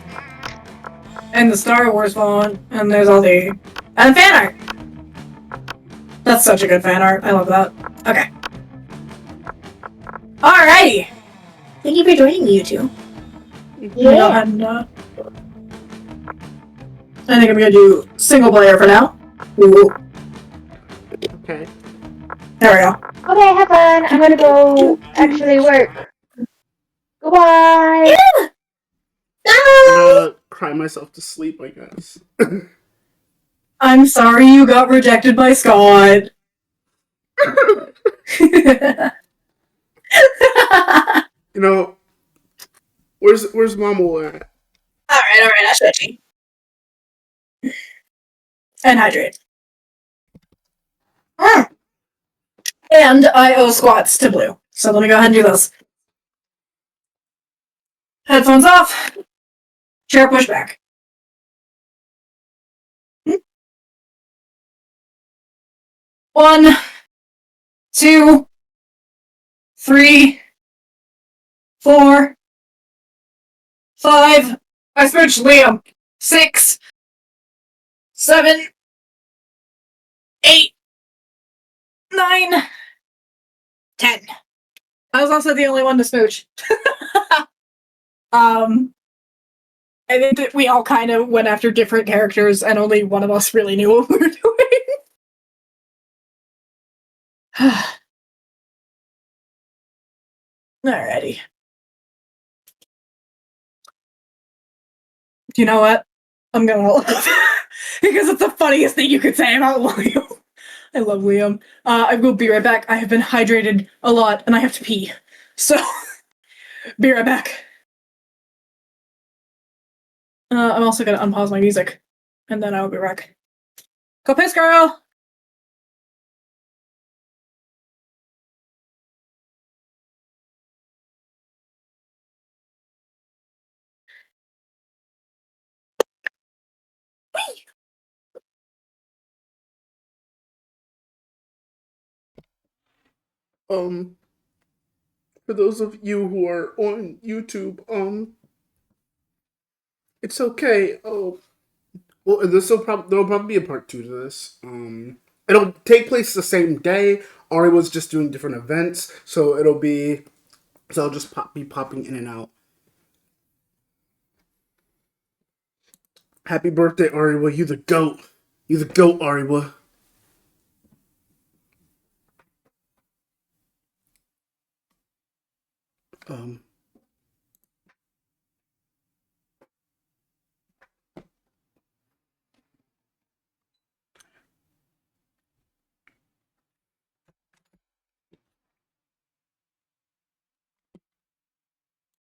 [SPEAKER 1] And the Star Wars font, and there's all the... And fan art! That's such a good fan art. I love that. Okay. Alrighty! Thank you for joining me, you two.
[SPEAKER 2] Yeah.
[SPEAKER 1] And, I think I'm gonna do single player for now. Ooh.
[SPEAKER 4] Okay.
[SPEAKER 1] There we go.
[SPEAKER 2] Okay, have fun. I'm gonna go actually work. Goodbye.
[SPEAKER 4] I'm gonna cry myself to sleep, I guess.
[SPEAKER 1] I'm sorry you got rejected by Scott.
[SPEAKER 4] You know, where's Mama at?
[SPEAKER 1] Alright, I should eat. And hydrate. And I owe squats to Blue. So let me go ahead and do this. Headphones off. Chair push back. 1, 2, 3, 4, 5. I switched Liam. 6, 7, 8, 9, 10. I was also the only one to smooch. I think that we all kind of went after different characters, and only one of us really knew what we were doing. Alrighty. You know what? I'm gonna because it's the funniest thing you could say about Liam. I love Liam. I will be right back. I have been hydrated a lot, and I have to pee. So, be right back. I'm also gonna unpause my music, and then I will be back. Go piss, girl!
[SPEAKER 4] For those of you who are on YouTube, it's okay. Oh, well, there'll probably be a part 2 to this. It'll take place the same day. Ari was just doing different events, so I'll just be popping in and out. Happy birthday, Ariwa. You the goat. You the goat, Ariwa.